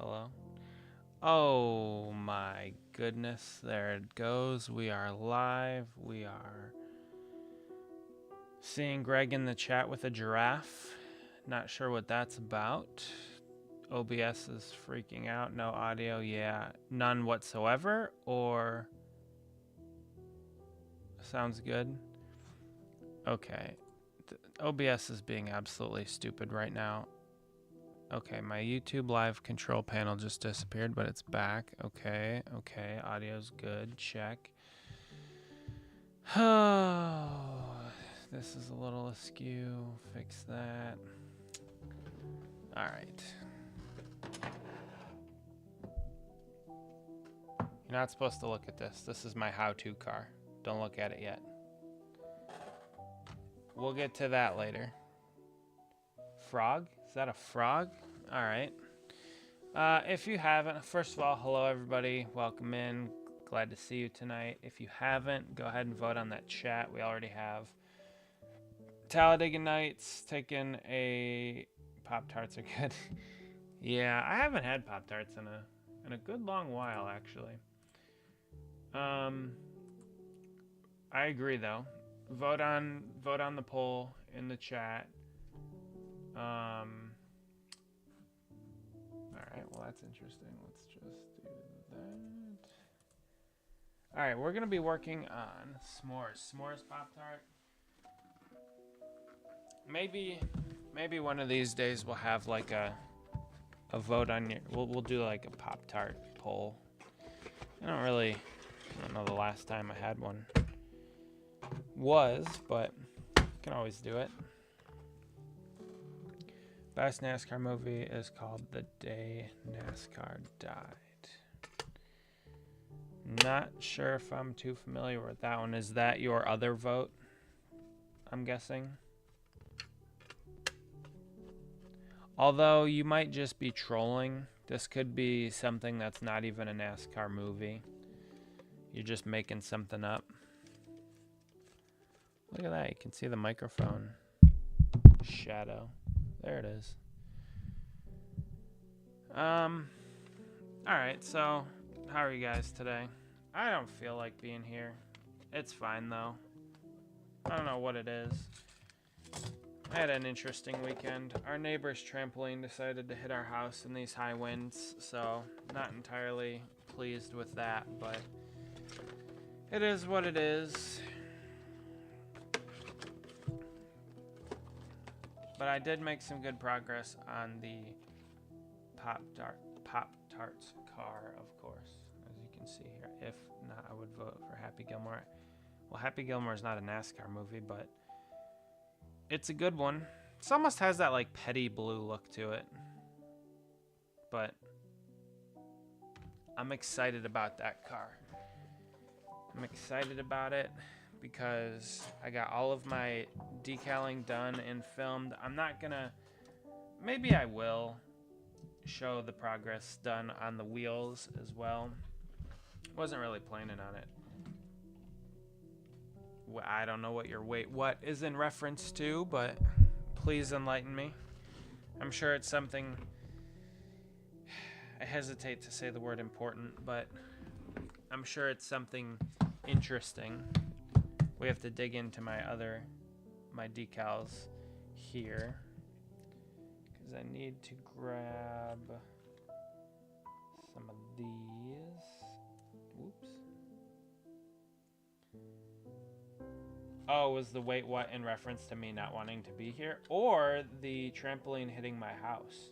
Hello. Oh my goodness, there it goes. We are live. We are seeing Greg in the chat with a giraffe. Not sure what that's about. OBS is freaking out. No audio. Yeah, none whatsoever. Or sounds good. Okay. OBS is being absolutely stupid right now. Okay, my YouTube live control panel just disappeared, but it's back. Okay, audio's good. Check. Oh, this is a little askew. Fix that. All right. You're not supposed to look at this. This is my how-to car. Don't look at it yet. We'll get to that later. Frog? Is that a frog? All right. If you haven't, first of all, hello everybody. Welcome in. Glad to see you tonight. If you haven't, go ahead and vote on that chat. We already have Talladega Nights taking a Pop-Tarts are good. Yeah, I haven't had Pop-Tarts in a good long while actually. I agree though. Vote on the poll in the chat. All right, well that's interesting. Let's just do that. All right, we're gonna be working on s'mores Pop-Tart. Maybe one of these days we'll have like a vote on your. We'll do like a Pop-Tart poll. I don't know the last time I had one was, but can always do it. Best NASCAR movie is called The Day NASCAR Died. Not sure if I'm too familiar with that one. Is that your other vote? I'm guessing. Although you might just be trolling. This could be something that's not even a NASCAR movie. You're just making something up. Look at that. You can see the microphone shadow. There it is. All right, so how are you guys today? I don't feel like being here. It's fine though. I don't know what it is. I had an interesting weekend. Our neighbor's trampoline decided to hit our house in these high winds, so not entirely pleased with that, but it is what it is. But I did make some good progress on the Pop-Tarts car, of course, as you can see here. If not, I would vote for Happy Gilmore. Well, Happy Gilmore is not a NASCAR movie, but it's a good one. It almost has that like petty blue look to it. But I'm excited about that car. I'm excited about it because I got all of my decaling done and filmed. I'm not gonna, maybe I will show the progress done on the wheels as well. Wasn't really planning on it. I don't know what your what is in reference to, but please enlighten me. I'm sure it's something, I hesitate to say the word important, but I'm sure it's something interesting. We have to dig into my decals here because I need to grab some of these. Whoops. Oh, was the wait what in reference to me not wanting to be here? Or the trampoline hitting my house?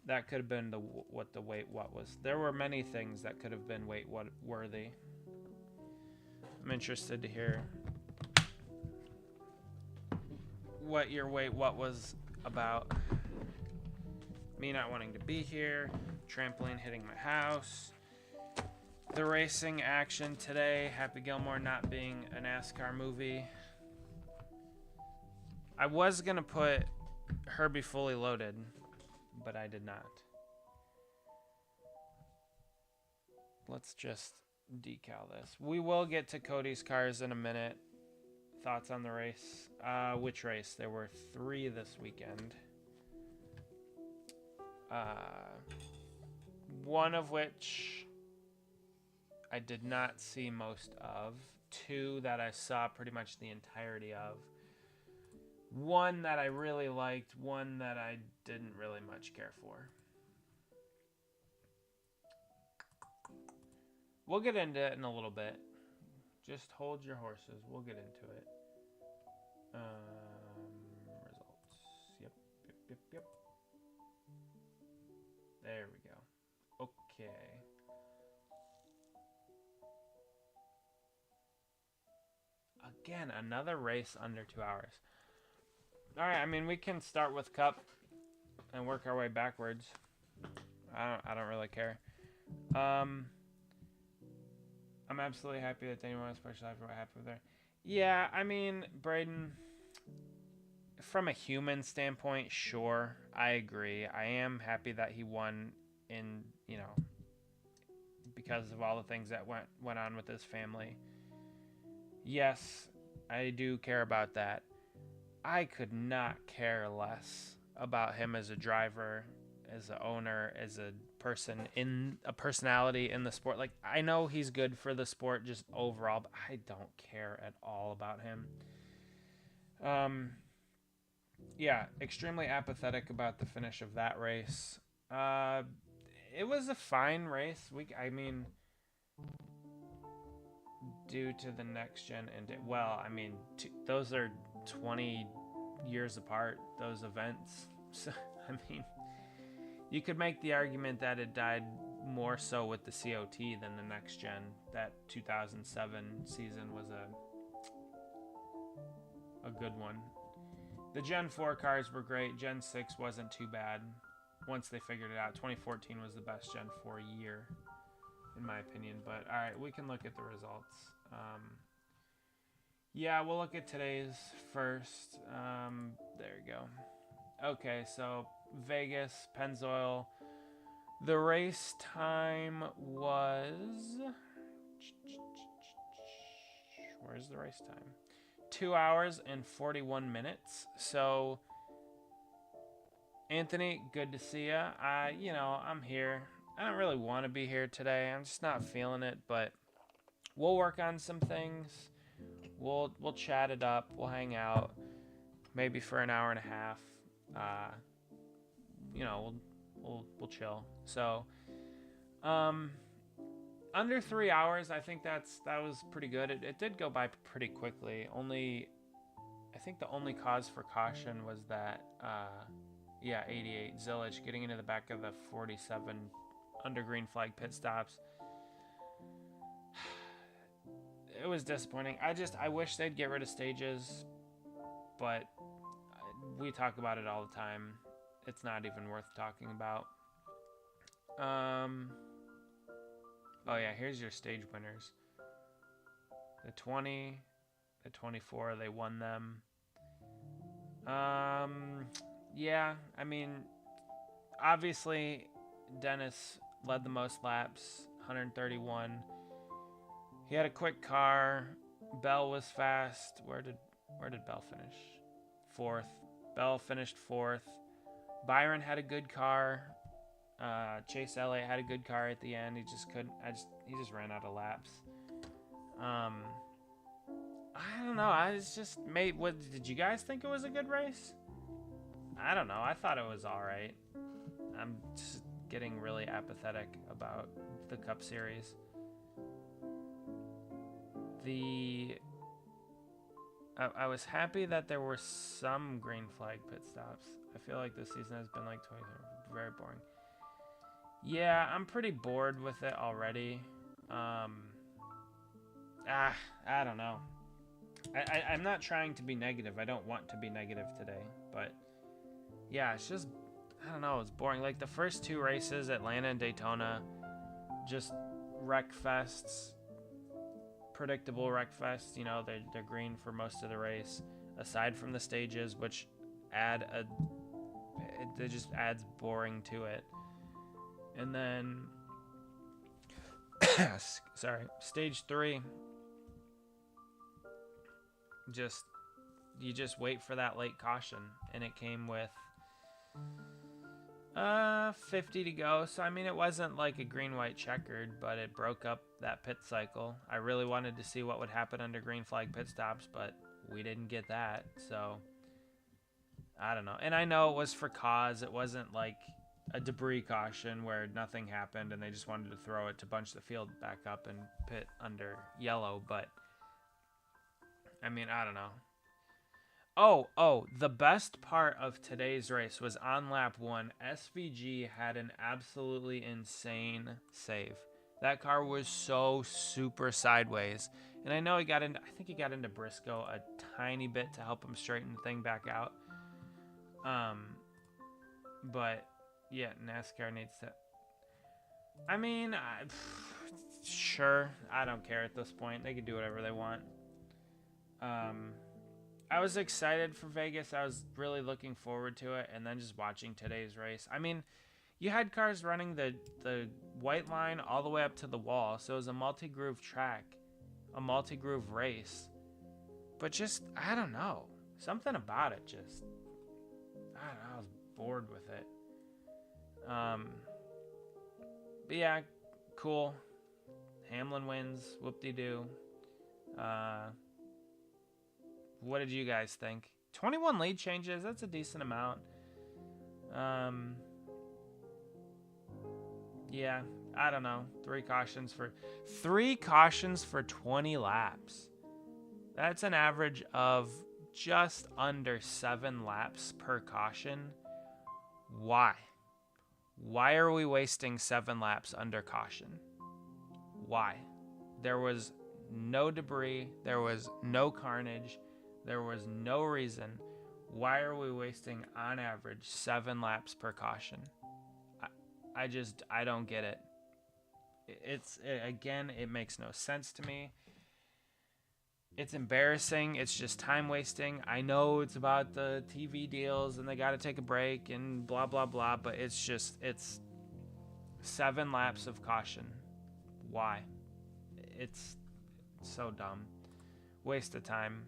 That could have been what the wait what was. There were many things that could have been wait what worthy. I'm interested to hear what your wait what was about. Me not wanting to be here, trampoline hitting my house, the racing action today, Happy Gilmore not being a NASCAR movie. I was gonna put Herbie Fully Loaded, but I did not. Let's just decal this. We will get to Cody's cars in a minute. Thoughts on the race? Which race? There were 3 this weekend. One of which I did not see most of. Two that I saw pretty much the entirety of. One that I really liked. One that I didn't really much care for. We'll get into it in a little bit. Just hold your horses. We'll get into it. Results. Yep. There we go. Okay. Again, another race under 2 hours. All right, I mean, we can start with Cup and work our way backwards. I don't really care. I'm absolutely happy that anyone especially happy what happened there. Yeah, I mean, Braden, from a human standpoint, sure, I agree. I am happy that he won in, because of all the things that went on with his family. Yes, I do care about that. I could not care less about him as a driver, as an owner, as a personality in the sport. Like, I know he's good for the sport just overall, but I don't care at all about him. Yeah, extremely apathetic about the finish of that race. It was a fine race. Due to the next gen, and those are 20 years apart, those events. So, you could make the argument that it died more so with the COT than the next gen. That 2007 season was a good one. The Gen 4 cars were great. Gen 6 wasn't too bad once they figured it out. 2014 was the best Gen 4 year, in my opinion. But, all right, we can look at the results. Yeah, we'll look at today's first. There you go. Okay, so Vegas, Pennzoil. The race time was... Where's the race time? 2 hours and 41 minutes. So, Anthony, good to see ya. I'm here. I don't really want to be here today. I'm just not feeling it, but we'll work on some things. We'll chat it up. We'll hang out, maybe for an hour and a half. We'll chill. So, under 3 hours, I think that was pretty good. It did go by pretty quickly. I think the only cause for caution was that 88 Zillage getting into the back of the 47 under green flag pit stops. It was disappointing. I wish they'd get rid of stages, but we talk about it all the time. It's not even worth talking about. Oh yeah, here's your stage winners. The 20, the 24, they won them. Yeah, obviously Dennis led the most laps, 131. He had a quick car. Bell was fast. Where did Bell finish? 4th. Bell finished 4th. Byron had a good car. Chase Elliott had a good car at the end. He just couldn't. He just ran out of laps. I don't know. Did you guys think it was a good race? I don't know. I thought it was all right. I'm just getting really apathetic about the Cup Series. I was happy that there were some green flag pit stops. I feel like this season has been like very boring. Yeah, I'm pretty bored with it already. I don't know. I'm not trying to be negative. I don't want to be negative today, but yeah, it's just, I don't know, it's boring. Like the first 2 races, Atlanta and Daytona, just wreck fests. Predictable wreck fest. They're green for most of the race, aside from the stages, which it just adds boring to it. And then stage 3, you just wait for that late caution, and it came with 50 to go. So, I mean, it wasn't like a green-white checkered, but it broke up that pit cycle. I really wanted to see what would happen under green flag pit stops, but we didn't get that. So, I don't know. And I know it was for cause. It wasn't like a debris caution where nothing happened and they just wanted to throw it to bunch the field back up and pit under yellow. But, I mean, I don't know. Oh, the best part of today's race was on lap 1. SVG had an absolutely insane save. That car was so super sideways. And I know I think he got into Briscoe a tiny bit to help him straighten the thing back out. But yeah, NASCAR needs to. I mean, sure, I don't care at this point. They can do whatever they want. I was excited for Vegas. I was really looking forward to it, and then just watching today's race. I mean, you had cars running the white line all the way up to the wall, so it was a multi-groove track, a multi-groove race. But just, I don't know. Something about it just, I don't know, I was bored with it. But yeah, cool. Hamlin wins, whoop-de-doo. What did you guys think? 21 lead changes, that's a decent amount. Yeah, I don't know. 3 cautions for 20 laps. That's an average of just under 7 laps per caution. Why? Why are we wasting 7 laps under caution? Why? There was no debris, there was no carnage. There was no reason. Why are we wasting, on average, 7 laps per caution? I don't get it. Again, it makes no sense to me. It's embarrassing. It's just time wasting. I know it's about the TV deals and they got to take a break and blah, blah, blah, but it's 7 laps of caution. Why? It's so dumb. Waste of time.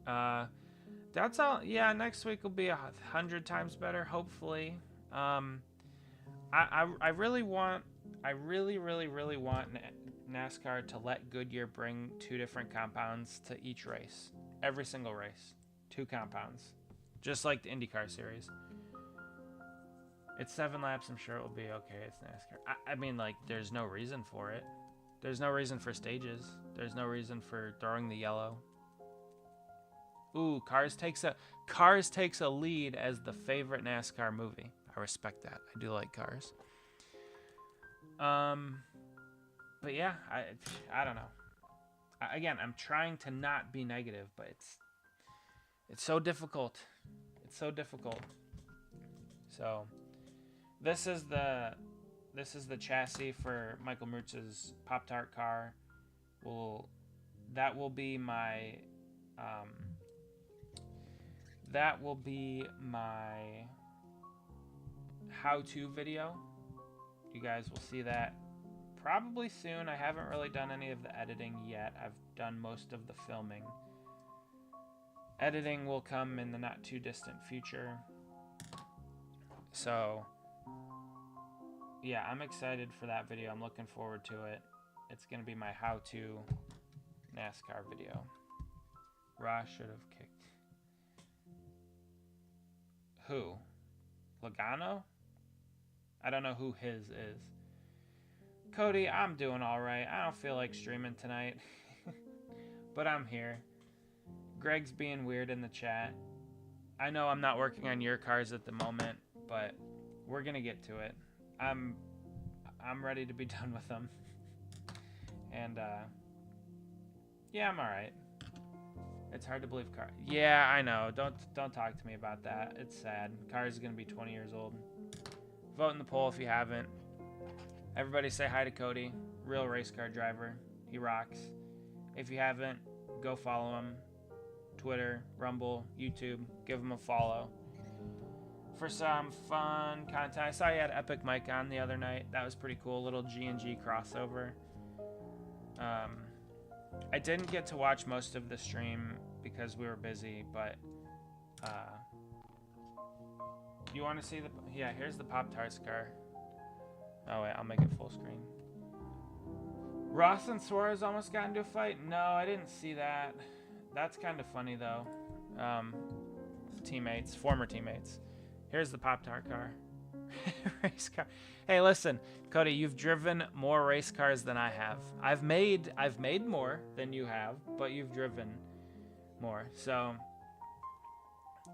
That's all. Yeah, next week will be 100 times better, hopefully. I really want NASCAR to let Goodyear bring 2 different compounds to each race. Every single race. 2 compounds. Just like the IndyCar series. It's 7 laps, I'm sure it will be okay. It's NASCAR. I mean, like, there's no reason for it. There's no reason for stages. There's no reason for throwing the yellow. Ooh, Cars takes a lead as the favorite NASCAR movie. I respect that. I do like Cars. But yeah, I don't know. Again, I'm trying to not be negative, but it's so difficult. It's so difficult. So, this is the chassis for Michael Mertz's Pop-Tart car. That will be my how-to video. You guys will see that probably soon. I haven't really done any of the editing yet. I've done most of the filming. Editing will come in the not too distant future. So, yeah, I'm excited for that video. I'm looking forward to it. It's going to be my how-to NASCAR video. Ross should have kicked. Who? Logano? I don't know who his is. Cody, I'm doing alright. I don't feel like streaming tonight. But I'm here. Greg's being weird in the chat. I know I'm not working on your cars at the moment, but we're gonna get to it. I'm ready to be done with them. And yeah, I'm alright. It's hard to believe car. Yeah, I know. Don't talk to me about that. It's sad. Cars is gonna be 20 years old. Vote in the poll if you haven't. Everybody say hi to Cody. Real race car driver. He rocks. If you haven't, go follow him. Twitter, Rumble, YouTube. Give him a follow. For some fun content. I saw you had Epic Mike on the other night. That was pretty cool. Little G&G crossover. I didn't get to watch most of the stream because we were busy, but You want to see the... Yeah, here's the Pop-Tarts car. Oh, wait, I'll make it full screen. Ross and Suarez almost got into a fight? No, I didn't see that. That's kind of funny, though. Teammates, former teammates. Here's the Pop-Tart car. Race car. Hey, listen, Cody, you've driven more race cars than I have. I've made more than you have, but you've driven more. So,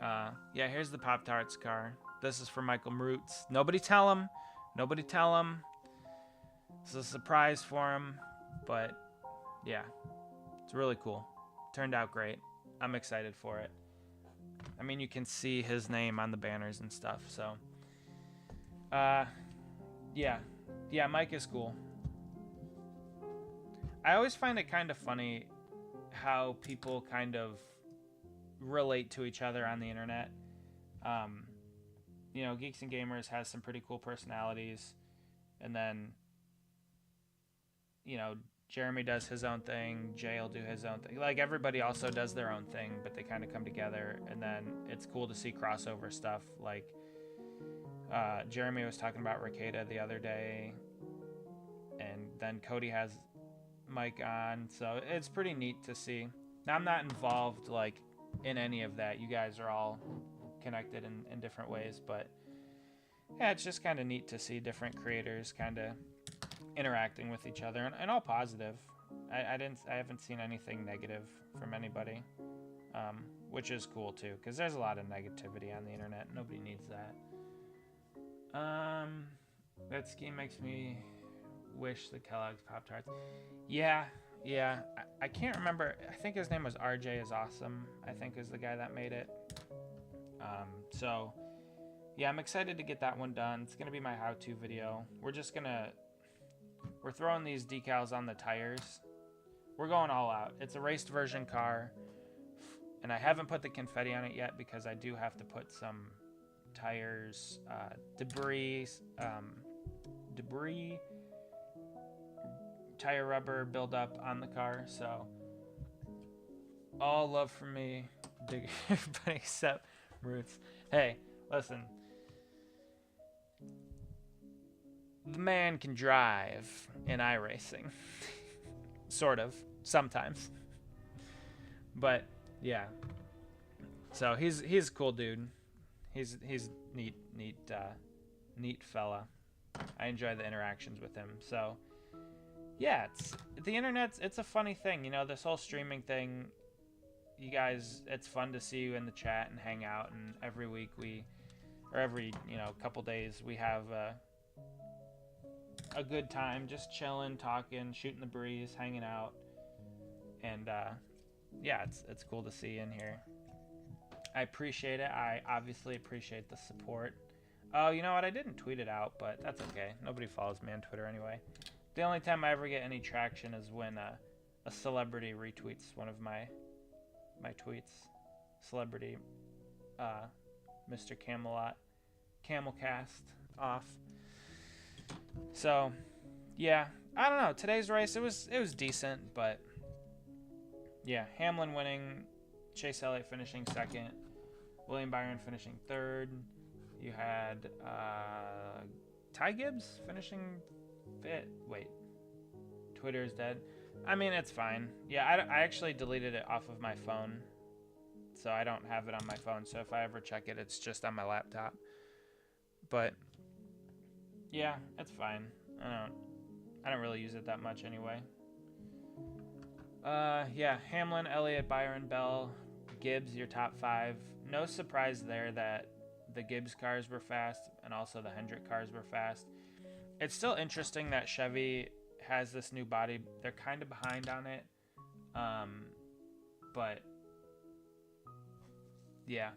yeah, here's the Pop-Tarts car. This is for Michael Marutz. Nobody tell him. Nobody tell him. It's a surprise for him, but yeah, it's really cool. Turned out great. I'm excited for it. I mean, you can see his name on the banners and stuff, so yeah, Mike is cool. I always find it kind of funny how people kind of relate to each other on the internet. You know, Geeks and Gamers has some pretty cool personalities, and then, you know, Jeremy does his own thing, Jay will do his own thing. Like, everybody also does their own thing, but they kind of come together, and then it's cool to see crossover stuff. Like, Jeremy was talking about Ricada the other day, and then Cody has Mike on, so it's pretty neat to see. Now, I'm not involved, like, in any of that. You guys are all connected in different ways, but yeah, it's just kind of neat to see different creators kind of interacting with each other, and all positive. I haven't seen anything negative from anybody, which is cool too, because there's a lot of negativity on the internet. Nobody needs that. That scheme makes me wish the Kellogg's Pop-Tarts. Yeah, I can't remember. I think his name was RJ is Awesome, I think is the guy that made it. So yeah, I'm excited to get that one done. It's gonna be my how-to video. We're throwing these decals on the tires. We're going all out. It's a raced version car, and I haven't put the confetti on it yet because I do have to put some tires, debris, tire rubber buildup on the car. So all love from me, everybody except Roots. Hey, listen. The man can drive in iRacing. Sort of. Sometimes. But, yeah. So, he's a cool dude. He's neat fella. I enjoy the interactions with him. So, yeah, the internet's it's a funny thing. You know, this whole streaming thing, you guys, it's fun to see you in the chat and hang out. And every week every, couple days we have a good time, just chilling, talking, shooting the breeze, hanging out, and yeah, it's cool to see you in here. I appreciate it. I obviously appreciate the support. Oh, you know what? I didn't tweet it out, but that's okay. Nobody follows me on Twitter anyway. The only time I ever get any traction is when a celebrity retweets one of my tweets. Celebrity, Mr. Camelcast off. So, yeah, I don't know. Today's race, it was decent, but yeah, Hamlin winning, Chase Elliott finishing second, William Byron finishing third. You had Ty Gibbs finishing fifth. Wait, Twitter's dead. I mean, it's fine. Yeah, I actually deleted it off of my phone, so I don't have it on my phone. So if I ever check it, it's just on my laptop. But yeah, it's fine. I don't really use it that much anyway. Yeah, Hamlin, Elliott, Byron, Bell, Gibbs, your top 5. No surprise there that the Gibbs cars were fast and also the Hendrick cars were fast. It's still interesting that Chevy has this new body. They're kind of behind on it. But yeah.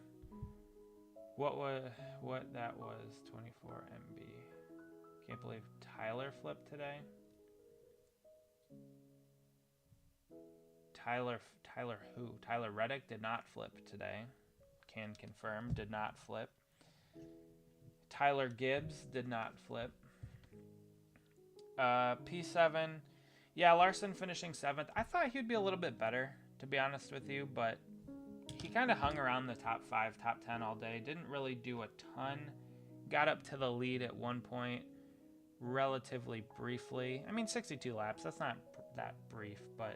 What that was 24 MB. Can't believe Tyler flipped today. Tyler who? Tyler Reddick did not flip today. Can confirm, did not flip. Tyler Gibbs did not flip. P7. Yeah, Larson finishing 7th. I thought he'd be a little bit better, to be honest with you, but he kind of hung around the top 5, top 10 all day. Didn't really do a ton. Got up to the lead at one point relatively briefly. I mean, 62 laps, that's not that brief, but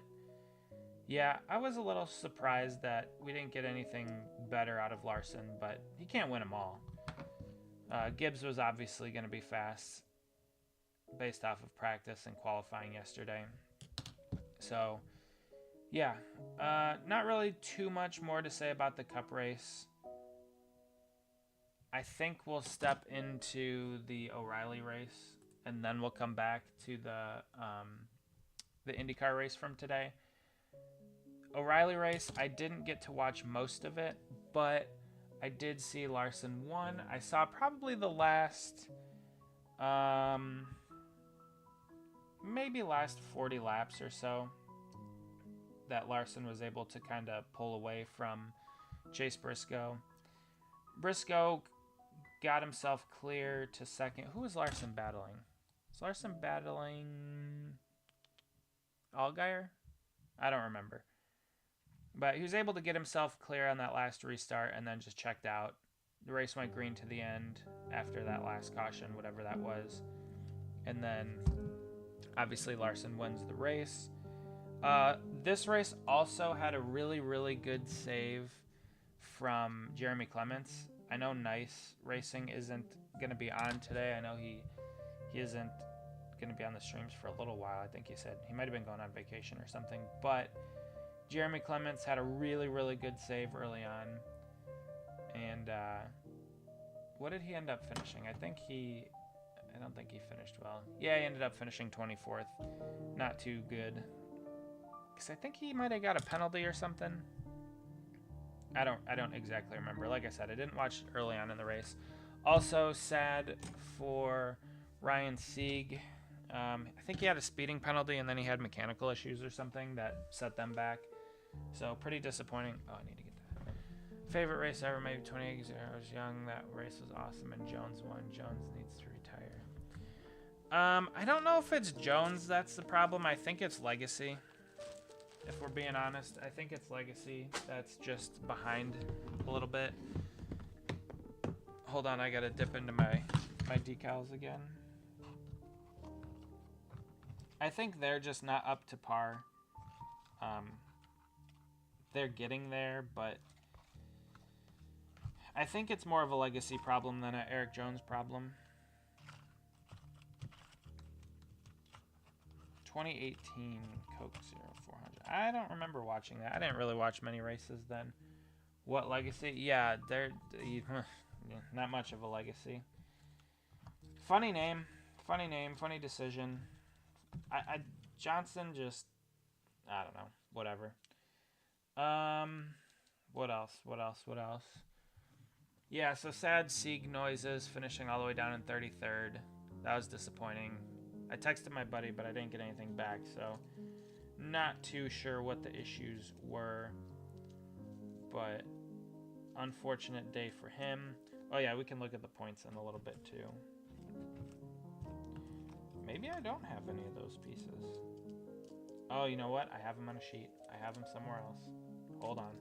yeah, I was a little surprised that we didn't get anything better out of Larson, but he can't win them all. Gibbs was obviously going to be fast based off of practice and qualifying yesterday. So, yeah, not really too much more to say about the Cup race. I think we'll step into the O'Reilly race, and then we'll come back to the IndyCar race from today. O'Reilly race, I didn't get to watch most of it, but I did see Larson won. I saw probably the last, maybe last 40 laps or so that Larson was able to kind of pull away from Chase Briscoe. Briscoe got himself clear to second. Who was Larson battling? Was Larson battling Allgaier? I don't remember. But he was able to get himself clear on that last restart and then just checked out. The race went green to the end after that last caution, whatever that was. And then, obviously, Larson wins the race. This race also had a really, really good save from Jeremy Clements. I know Nice Racing isn't going to be on today. I know he isn't going to be on the streams for a little while. I think he said he might have been going on vacation or something. But Jeremy Clements had a really, really good save early on. And what did he end up finishing? I don't think he finished well. Yeah, he ended up finishing 24th. Not too good. Because I think he might have got a penalty or something. I don't exactly remember. Like I said, I didn't watch early on in the race. Also sad for Ryan Sieg. I think he had a speeding penalty and then he had mechanical issues or something that set them back. So pretty disappointing. Oh, I need to get that. Favorite race ever, maybe 28 years ago. I was young. That race was awesome and Jones won. Jones needs to retire. I don't know if it's Jones that's the problem. I think it's Legacy. If we're being honest, I think it's Legacy that's just behind a little bit. Hold on, I gotta dip into my decals again. I think they're just not up to par. They're getting there, but I think it's more of a Legacy problem than an Eric Jones problem. 2018 Coke 0400. I don't remember watching that. I didn't really watch many races then. What Legacy? Yeah, they're not much of a Legacy. Funny name, funny decision. Johnson just, I don't know, whatever. What else? Yeah, so sad Sieg noises, finishing all the way down in 33rd. That was disappointing. I texted my buddy, but I didn't get anything back, so not too sure what the issues were. But unfortunate day for him. Oh yeah, we can look at the points in a little bit too. Maybe I don't have any of those pieces. Oh, you know what? I have them on a sheet. I have them somewhere else. Hold on.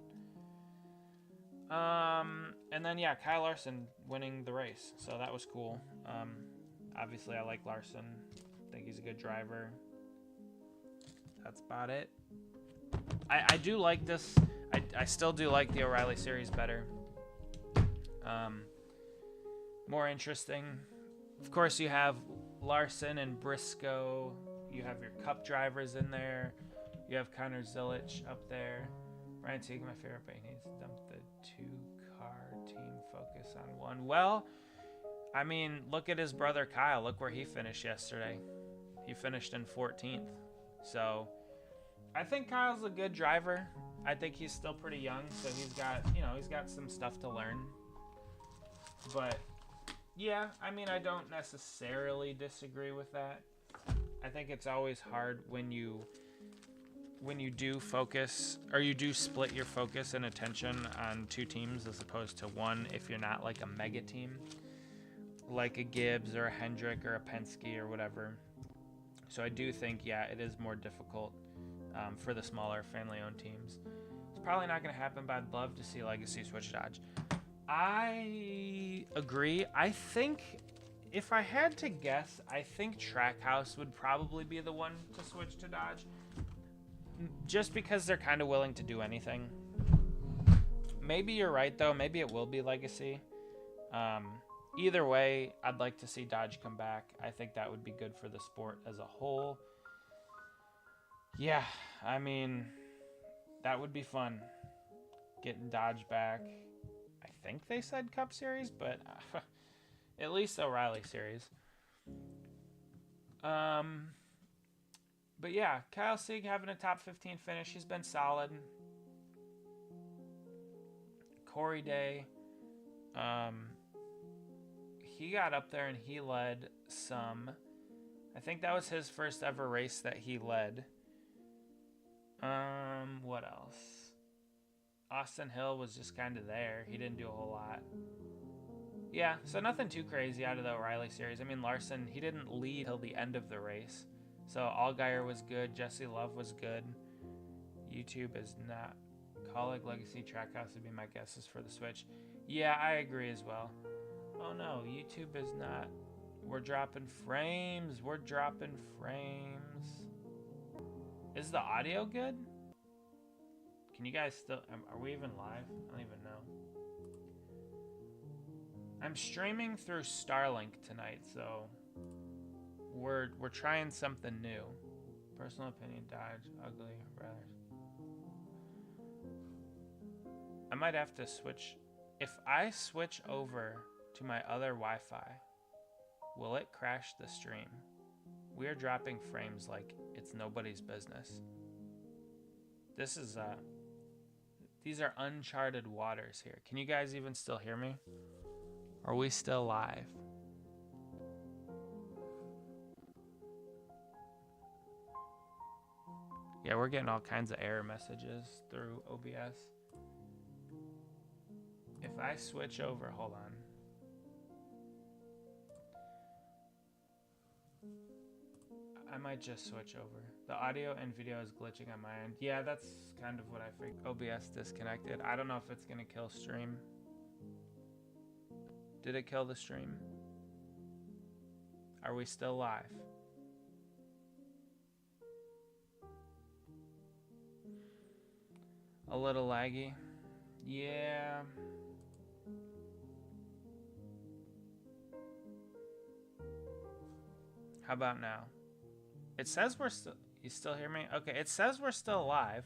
And then yeah, Kyle Larson winning the race. So that was cool. Obviously I like Larson. I think he's a good driver. That's about it. I do like this. I still do like the O'Reilly series better. More interesting. Of course, you have Larson and Briscoe. You have your Cup drivers in there. You have Connor Zilic up there. Ryan Sieg, my favorite, but he needs to dump the two-car team focus on one. Well, I mean, look at his brother Kyle. Look where he finished yesterday. He finished in 14th. So I think Kyle's a good driver. I think he's still pretty young, so he's got some stuff to learn. But yeah, I mean, I don't necessarily disagree with that. I think it's always hard when you do focus, or you do split your focus and attention on two teams as opposed to one if you're not like a mega team, like a Gibbs or a Hendrick or a Penske or whatever. So I do think, yeah, it is more difficult for the smaller family-owned teams. probably not going to happen, but I'd love to see Legacy switch Dodge. I agree. I think if I had to guess, I think Trackhouse would probably be the one to switch to Dodge. Just because they're kind of willing to do anything. Maybe you're right, though. Maybe it will be Legacy. Either way, I'd like to see Dodge come back. I think that would be good for the sport as a whole. Yeah, I mean, that would be fun. Getting Dodge back. I think they said Cup Series, but at least O'Reilly Series. But yeah, Kyle Sieg having a top 15 finish. He's been solid. Corey Day. He got up there and he led some. I think that was his first ever race that he led. What else? Austin Hill was just kind of there. He didn't do a whole lot. Yeah, so nothing too crazy out of the O'Reilly Series. I mean, Larson, he didn't lead till the end of the race. So Allgaier was good. Jesse Love was good. YouTube is not. Colleague Legacy Trackhouse would be my guesses for the switch. Yeah, I agree as well. Oh no, YouTube is not. We're dropping frames. We're dropping frames. Is the audio good? Can you guys still... Are we even live? I don't even know. I'm streaming through Starlink tonight, so... We're trying something new. Personal opinion, Dodge, ugly, rather. I might have to switch. If I switch over to my other Wi-Fi, will it crash the stream? We are dropping frames like it's nobody's business. This is these are uncharted waters here. Can you guys even still hear me? Are we still live? Yeah, we're getting all kinds of error messages through OBS. If I switch over, hold on. I might just switch over. The audio and video is glitching on my end. Yeah, that's kind of what I figured. OBS disconnected. I don't know if it's gonna kill stream. Did it kill the stream? Are we still live? A little laggy. Yeah. How about now? It says we're still... You still hear me? Okay, it says we're still live.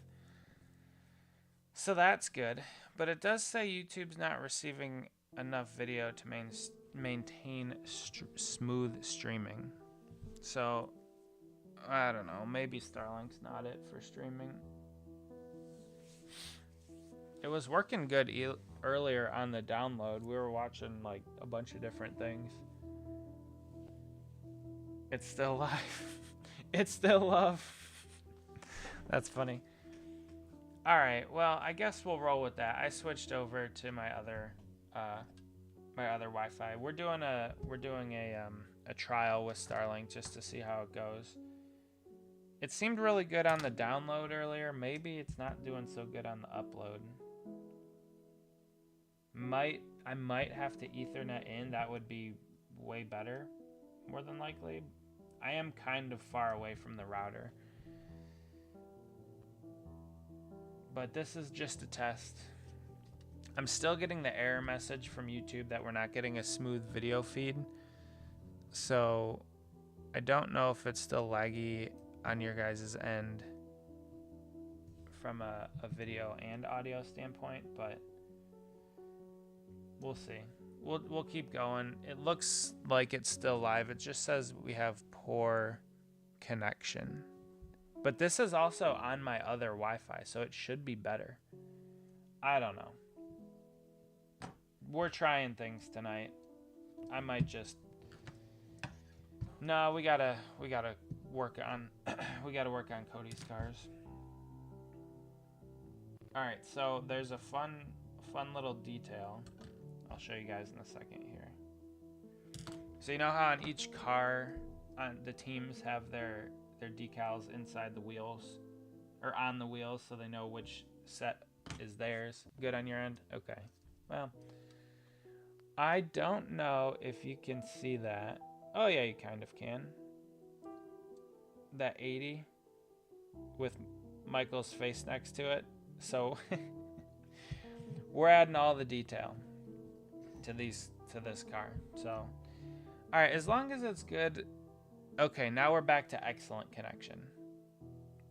So that's good. But it does say YouTube's not receiving enough video to maintain smooth streaming. So, I don't know. Maybe Starlink's not it for streaming. It was working good earlier on the download. We were watching like a bunch of different things. It's still live. It's still love. That's funny. All right. Well, I guess we'll roll with that. I switched over to my other Wi-Fi. We're doing a trial with Starlink just to see how it goes. It seemed really good on the download earlier. Maybe it's not doing so good on the upload. I might have to Ethernet in. That would be way better, more than likely. I am kind of far away from the router. But this is just a test. I'm still getting the error message from YouTube that we're not getting a smooth video feed. So I don't know if it's still laggy on your guys' end from a video and audio standpoint, but we'll see. We'll keep going. It looks like it's still live. It just says we have poor connection. But this is also on my other Wi-Fi, so it should be better. I don't know. We're trying things tonight. I might just... No, we gotta work on Cody's cars. All right, so there's a fun little detail. I'll show you guys in a second here. So you know how on each car, the teams have their decals inside the wheels, or on the wheels, so they know which set is theirs. Good on your end? Okay. Well, I don't know if you can see that. Oh, yeah, you kind of can. That 80 with Michael's face next to it. So we're adding all the detail to this car. So, all right, as long as it's good. Okay, now we're back to excellent connection.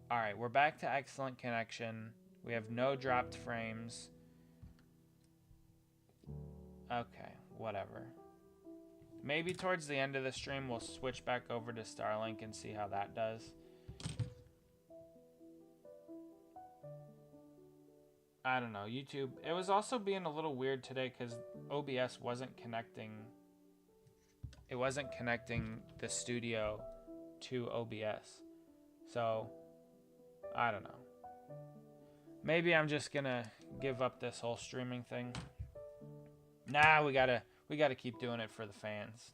All right, we're back to excellent connection. We have no dropped frames. Okay, whatever. Maybe towards the end of the stream, we'll switch back over to Starlink and see how that does. I don't know, YouTube. It was also being a little weird today because OBS wasn't connecting. It wasn't connecting the studio to OBS. So, I don't know. Maybe I'm just gonna give up this whole streaming thing. Nah, we gotta keep doing it for the fans.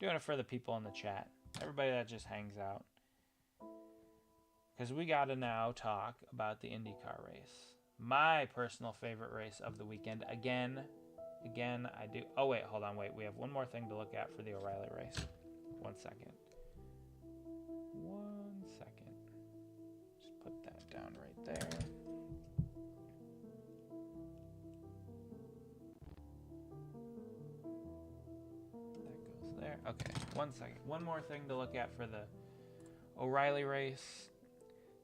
Doing it for the people in the chat. Everybody that just hangs out. Because we gotta now talk about the IndyCar race. My personal favorite race of the weekend. Again, I do. Oh, wait, hold on, wait. We have one more thing to look at for the O'Reilly race. 1 second. 1 second. Just put that down right there. That goes there. Okay, 1 second. One more thing to look at for the O'Reilly race.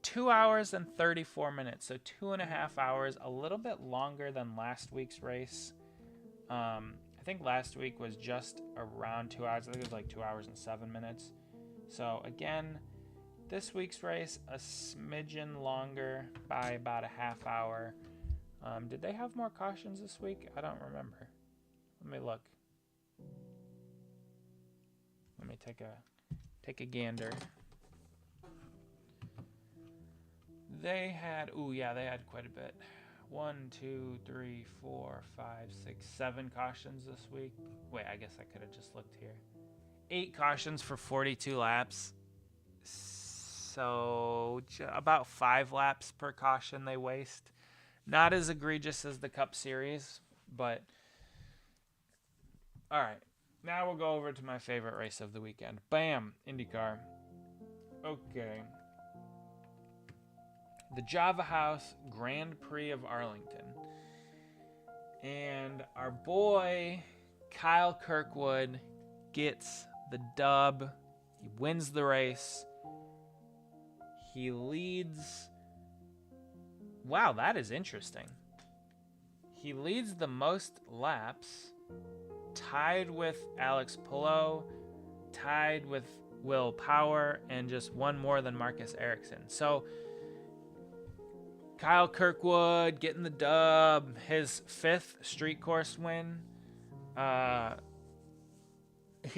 2 hours and 34 minutes, so 2.5 hours, a little bit longer than last week's race. I think last week was just around 2 hours. I think it was like 2 hours and 7 minutes. So again, this week's race, a smidgen longer by about a half hour. Did they have more cautions this week? I don't remember. Let me look. Let me take a gander. They had, they had quite a bit. 1, 2, 3, 4, 5, 6, 7 cautions this week. Wait, I guess I could have just looked here. 8 cautions for 42 laps. So about 5 laps per caution they waste. Not as egregious as the Cup Series, but all right. Now we'll go over to my favorite race of the weekend. Bam, IndyCar. Okay. The Java House Grand Prix of Arlington. And our boy Kyle Kirkwood gets the dub. He wins the race. He leads. Wow, that is interesting. He leads the most laps, tied with Alex Palou, tied with Will Power, and just one more than Marcus Ericsson. So Kyle Kirkwood getting the dub, his 5th street course win. He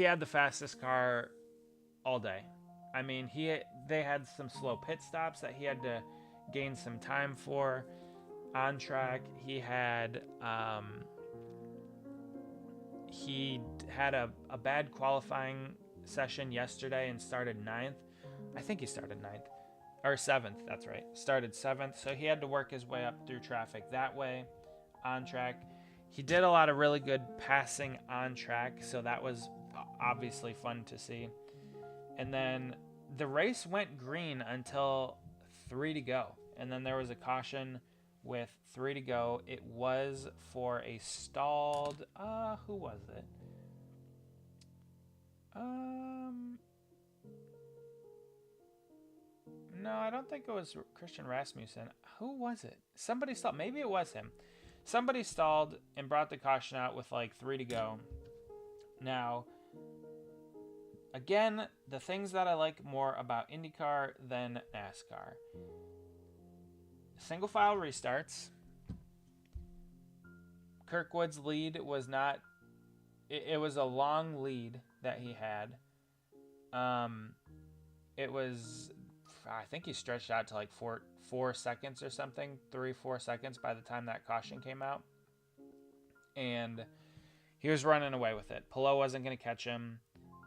had the fastest car all day. I mean, they had some slow pit stops that he had to gain some time for on track. He had a bad qualifying session yesterday and started 9th. I think he started 9th. Or 7th, that's right. Started 7th, so he had to work his way up through traffic that way, on track. He did a lot of really good passing on track, so that was obviously fun to see. And then the race went green until 3 to go. And then there was a caution with 3 to go. It was for a stalled, who was it? No, I don't think it was Christian Rasmussen. Who was it? Somebody stalled. Maybe it was him. Somebody stalled and brought the caution out with like 3 to go. Now, again, the things that I like more about IndyCar than NASCAR. Single file restarts. Kirkwood's lead was not... It was a long lead that he had. It was... I think he stretched out to like 4 seconds or something. 3-4 seconds by the time that caution came out. And he was running away with it. Palou wasn't going to catch him.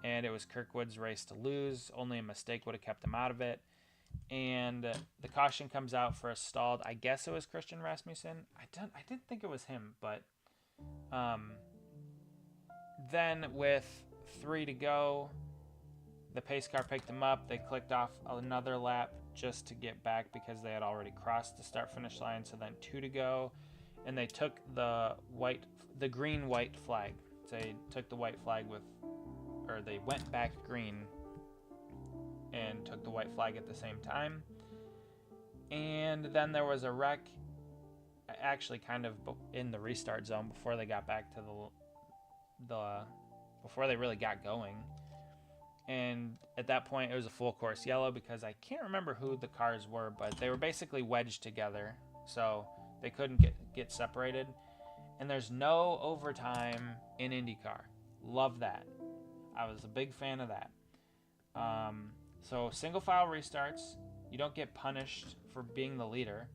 And it was Kirkwood's race to lose. Only a mistake would have kept him out of it. and the caution comes out for a stalled. I guess it was Christian Rasmussen. I didn't think it was him, but then with 3 to go, the pace car picked them up. They clicked off another lap just to get back because they had already crossed the start-finish line. So then 2 to go, and they took the green-white flag. So they took the white flag they went back green and took the white flag at the same time. And then there was a wreck, actually kind of in the restart zone before they got back to before they really got going. And at that point, it was a full course yellow because I can't remember who the cars were, but they were basically wedged together, so they couldn't get separated. And there's no overtime in IndyCar. Love that. I was a big fan of that. So single file restarts. You don't get punished for being the leader.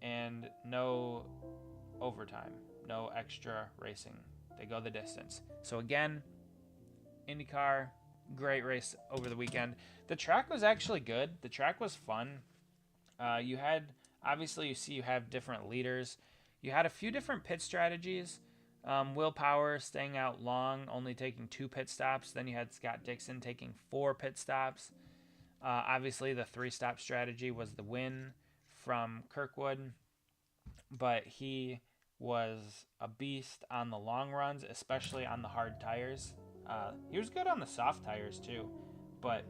And no overtime. No extra racing. They go the distance. So again, IndyCar, great race over the weekend. The track was actually good. The track was fun. You have different leaders. You had a few different pit strategies. Will Power staying out long, only taking 2 pit stops. Then you had Scott Dixon taking 4 pit stops. Obviously, the 3-stop strategy was the win from Kirkwood, but he was a beast on the long runs, especially on the hard tires. He was good on the soft tires too, but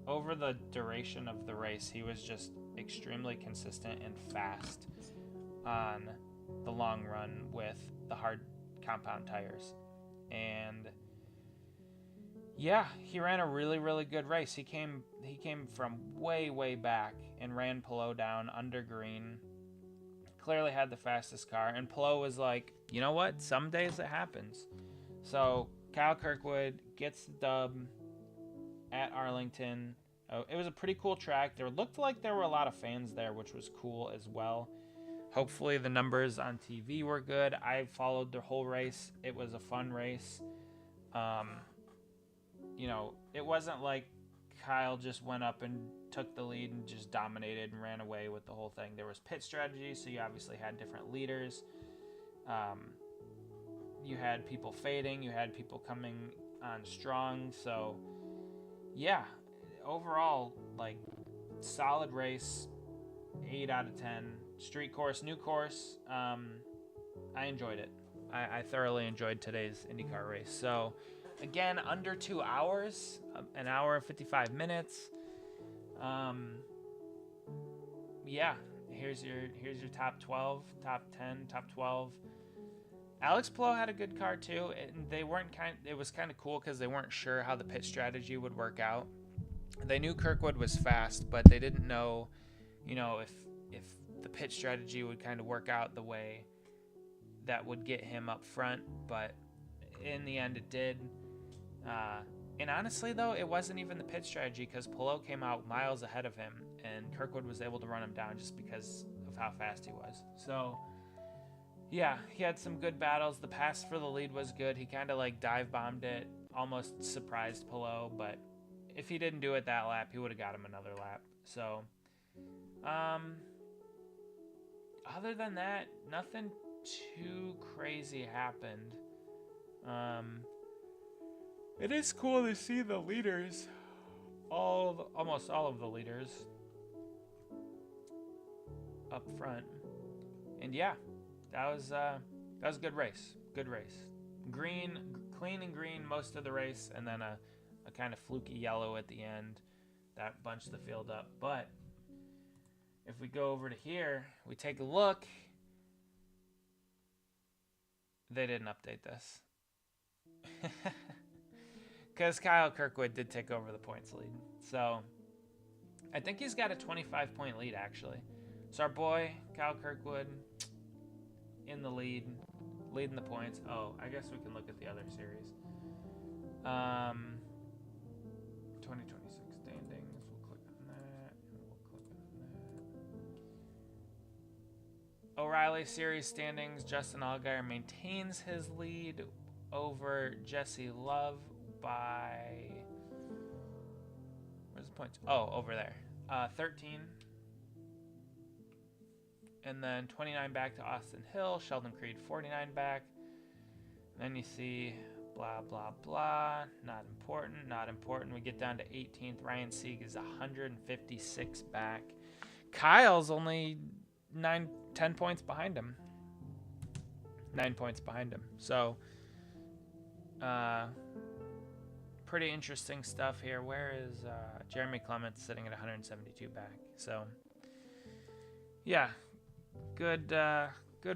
over the duration of the race, he was just extremely consistent and fast on the long run with the hard compound tires. And yeah, he ran a really, really good race. He came from way back and ran Pelot down under green. Clearly had the fastest car, and Pelot was like, you know what? Some days it happens. So Kyle Kirkwood gets the dub at Arlington. It was a pretty cool track. There looked like there were a lot of fans there, which was cool as well. Hopefully the numbers on TV were good. I followed the whole race. It was a fun race. It wasn't like Kyle just went up and took the lead and just dominated and ran away with the whole thing. There was pit strategy, so you obviously had different leaders. You had people fading. You had people coming on strong. So, yeah, overall, solid race, 8 out of 10. Street course, new course. I enjoyed it. I thoroughly enjoyed today's IndyCar race. So, again, under 2 hours, an hour and 55 minutes. Yeah, here's your top 12, top 10, top 12. Alex Pelot had a good car too, and it was kind of cool because they weren't sure how the pit strategy would work out. They knew Kirkwood was fast, but they didn't know, if the pit strategy would kind of work out the way that would get him up front. But in the end, it did. And honestly, though, it wasn't even the pit strategy because Pelot came out miles ahead of him, and Kirkwood was able to run him down just because of how fast he was. So, yeah, he had some good battles. The pass for the lead was good. He kind of dive bombed it, almost surprised Pelot, but if he didn't do it that lap, he would have got him another lap. So, other than that, nothing too crazy happened. It is cool to see the leaders, almost all of the leaders up front. And yeah, that was a good race. Good race. Green, clean and green most of the race, and then a kind of fluky yellow at the end that bunched the field up. But if we go over to here, we take a look. They didn't update this. Because Kyle Kirkwood did take over the points lead. So, I think he's got a 25-point lead, actually. So our boy, Kyle Kirkwood, in the lead, leading the points. Oh, I guess we can look at the other series. 2026 standings. We'll click on that. And we'll click on that. O'Reilly series standings. Justin Allgaier maintains his lead over Jesse Love by Where's the points? Oh, over there. 13. And then 29 back to Austin Hill. Sheldon Creed, 49 back. And then you see blah, blah, blah. Not important, not important. We get down to 18th. Ryan Sieg is 156 back. Kyle's only 10 points behind him. 9 points behind him. So, pretty interesting stuff here. Where is Jeremy Clements sitting at 172 back? So, yeah, good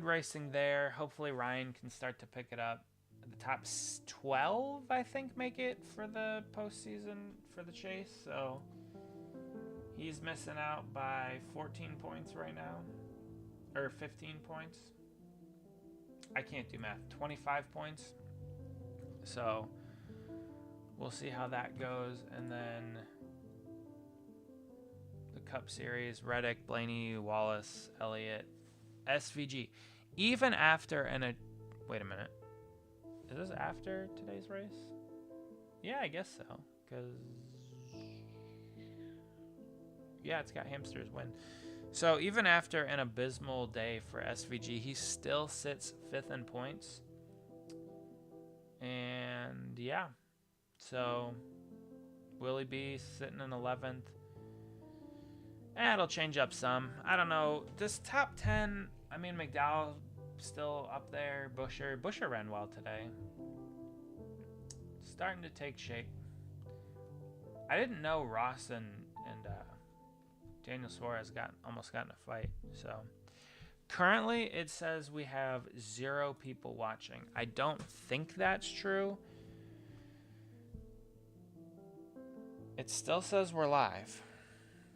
racing there. Hopefully Ryan can start to pick it up. The top 12, I think, make it for the postseason for the chase. So he's missing out by 14 points right now, or 15 points. I can't do math. 25 points. So we'll see how that goes. And then the Cup Series, Reddick, Blaney, Wallace, Elliott, SVG. Even after wait a minute. Is this after today's race? Yeah, I guess so. Because, yeah, it's got Hamsters win. So even after an abysmal day for SVG, he still sits 5th in points. And, yeah. So, Willie B sitting in 11th. It'll change up some. I don't know. This top 10, I mean, McDowell still up there. Busher ran well today. Starting to take shape. I didn't know Ross and Daniel Suarez almost got in a fight. So currently it says we have 0 people watching. I don't think that's true. It still says we're live.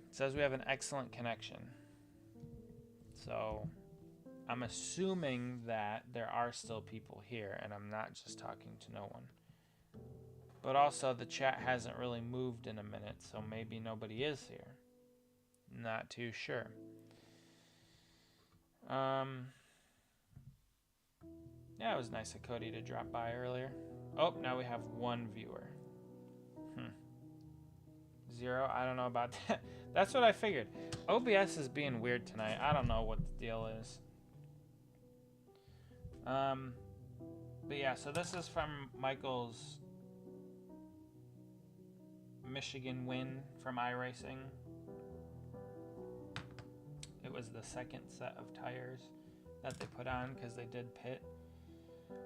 It says we have an excellent connection. So I'm assuming that there are still people here, and I'm not just talking to no one. But also, the chat hasn't really moved in a minute, so maybe nobody is here. Not too sure. Yeah, it was nice of Cody to drop by earlier. Oh, now we have 1 viewer. 0, I don't know about that. That's what I figured. OBS is being weird tonight. I don't know what the deal is. But yeah, so this is from Michael's Michigan win from iRacing. It was the second set of tires that they put on because they did pit.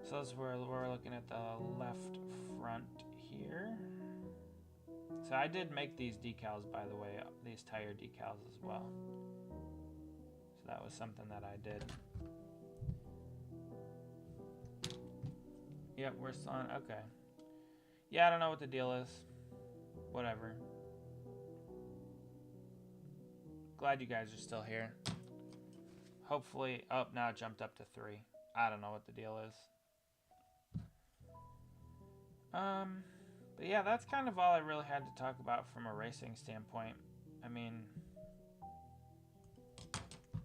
So this is where we're looking at the left front here. So I did make these decals, by the way, these tire decals as well. So that was something that I did. Yep, we're still on. Okay. Yeah, I don't know what the deal is. Whatever. Glad you guys are still here. Hopefully, oh, now it jumped up to 3. I don't know what the deal is. But yeah, that's kind of all I really had to talk about from a racing standpoint. I mean,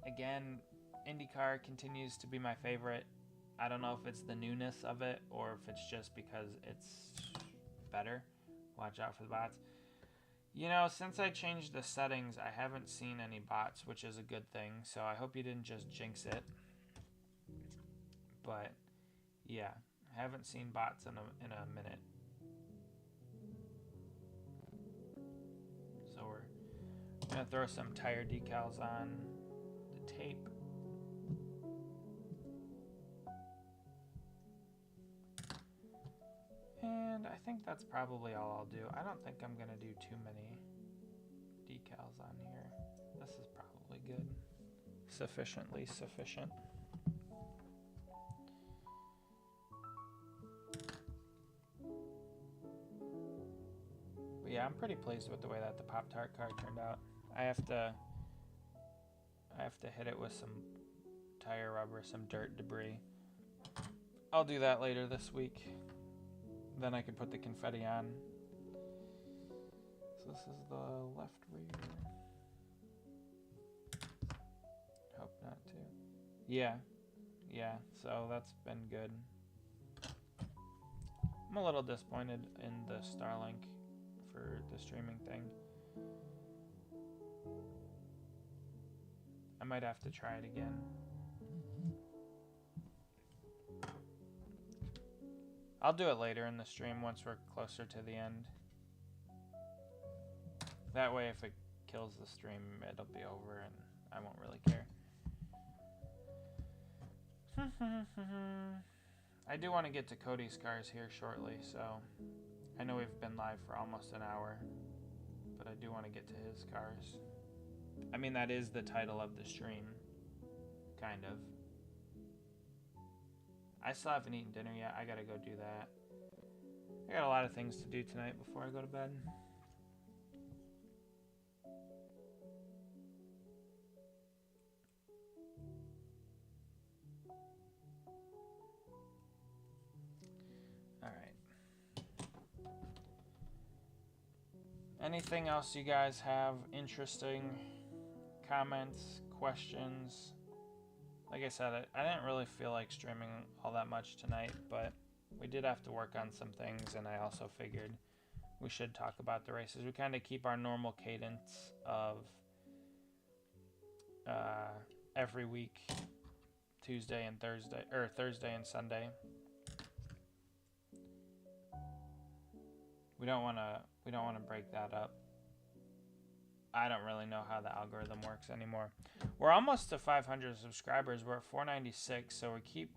again, IndyCar continues to be my favorite. I don't know if it's the newness of it or if it's just because it's better. Watch out for the bots. You know, since I changed the settings, I haven't seen any bots, which is a good thing. So I hope you didn't just jinx it. But yeah, I haven't seen bots in a minute. So we're gonna throw some tire decals on the tape. And I think that's probably all I'll do. I don't think I'm going to do too many decals on here. This is probably good. Sufficiently sufficient. But yeah, I'm pretty pleased with the way that the Pop-Tart car turned out. I have to hit it with some tire rubber, some dirt debris. I'll do that later this week. Then I can put the confetti on. So this is the left rear. Hope not to. Yeah. Yeah, so that's been good. I'm a little disappointed in the Starlink for the streaming thing. I might have to try it again. I'll do it later in the stream once we're closer to the end. That way if it kills the stream, it'll be over and I won't really care. I do want to get to Cody's cars here shortly, so I know we've been live for almost an hour, but I do want to get to his cars. I mean, that is the title of the stream, kind of. I still haven't eaten dinner yet. I gotta go do that. I got a lot of things to do tonight before I go to bed. Anything else you guys have interesting comments, questions? Like I said, I didn't really feel like streaming all that much tonight, but we did have to work on some things, and I also figured we should talk about the races. We kind of keep our normal cadence of every week, Tuesday and Thursday, or Thursday and Sunday. We don't want to break that up. I don't really know how the algorithm works anymore. We're almost to 500 subscribers. We're at 496, so we keep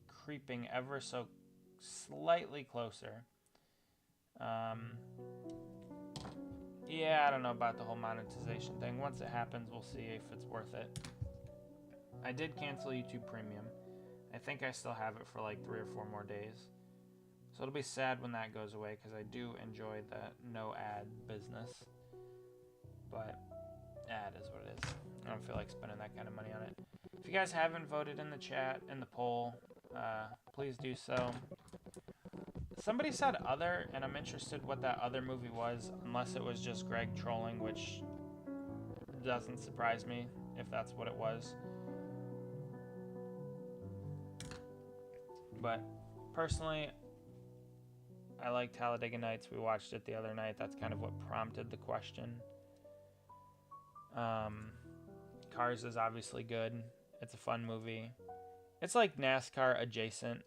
creeping ever so slightly closer. Yeah, I don't know about the whole monetization thing. Once it happens, we'll see if it's worth it. I did cancel YouTube Premium. I think I still have it for like 3 or 4 more days. So it'll be sad when that goes away because I do enjoy the no ad business. But ad is what it is. I don't feel like spending that kind of money on it. If you guys haven't voted in the chat, in the poll, please do so. Somebody said other, and I'm interested what that other movie was, unless it was just Greg trolling, which doesn't surprise me if that's what it was. But personally, I like Talladega Nights. We watched it the other night. That's kind of what prompted the question. Cars is obviously good. It's a fun movie. It's like NASCAR adjacent.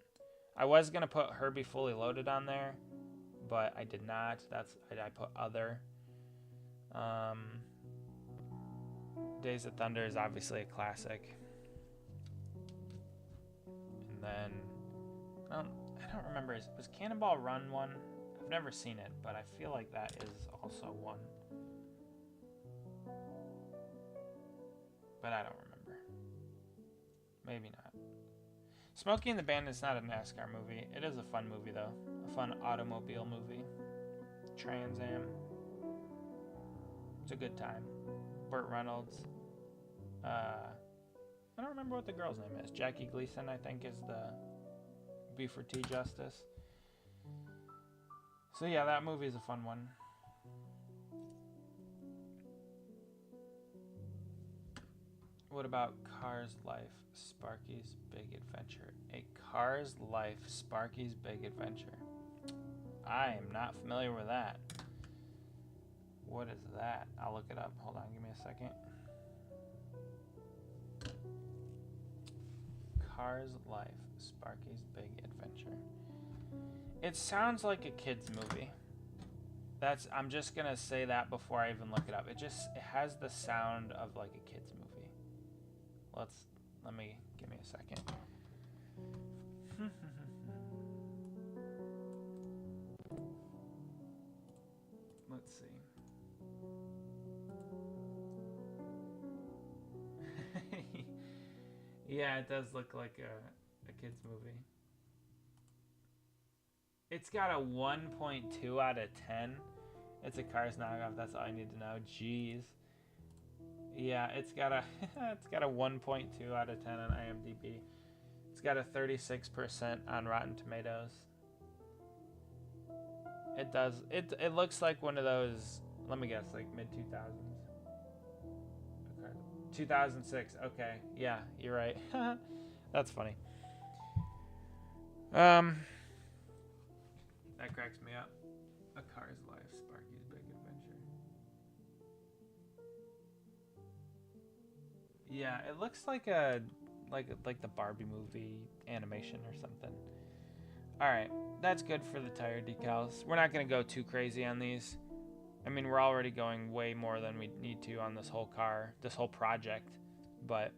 I was going to put Herbie Fully Loaded on there, but I did not. I put other. Days of Thunder is obviously a classic. And then, I don't remember. Was Cannonball Run one? I've never seen it, but I feel like that is also one. But I don't remember. Maybe not. Smokey and the Bandit is not a NASCAR movie. It is a fun movie, though. A fun automobile movie. Trans Am. It's a good time. Burt Reynolds. I don't remember what the girl's name is. Jackie Gleason, I think, is the B for T Justice. So yeah, that movie is a fun one. What about Cars Life, Sparky's Big Adventure? A Cars Life, Sparky's Big Adventure. I am not familiar with that. What is that? I'll look it up. Hold on, give me a second. Cars Life, Sparky's Big Adventure. It sounds like a kid's movie. I'm just gonna say that before I even look it up. It has the sound of like a kid's movie. Give me a second. Let's see. Yeah, it does look like a kid's movie. It's got a 1.2 out of 10. It's a Cars knockoff. That's all I need to know. Jeez. Yeah, it's got a 1.2 out of 10 on IMDb. It's got a 36% on Rotten Tomatoes. It does. It looks like one of those. Let me guess, like mid 2000s. Okay. 2006. Okay. Yeah, you're right. That's funny. That cracks me up. A Car's Life, Sparky's Big Adventure. Yeah, it looks like like the Barbie movie animation or something. All right, that's good for the tire decals. We're not gonna go too crazy on these. I mean, we're already going way more than we need to on this whole car, this whole project. But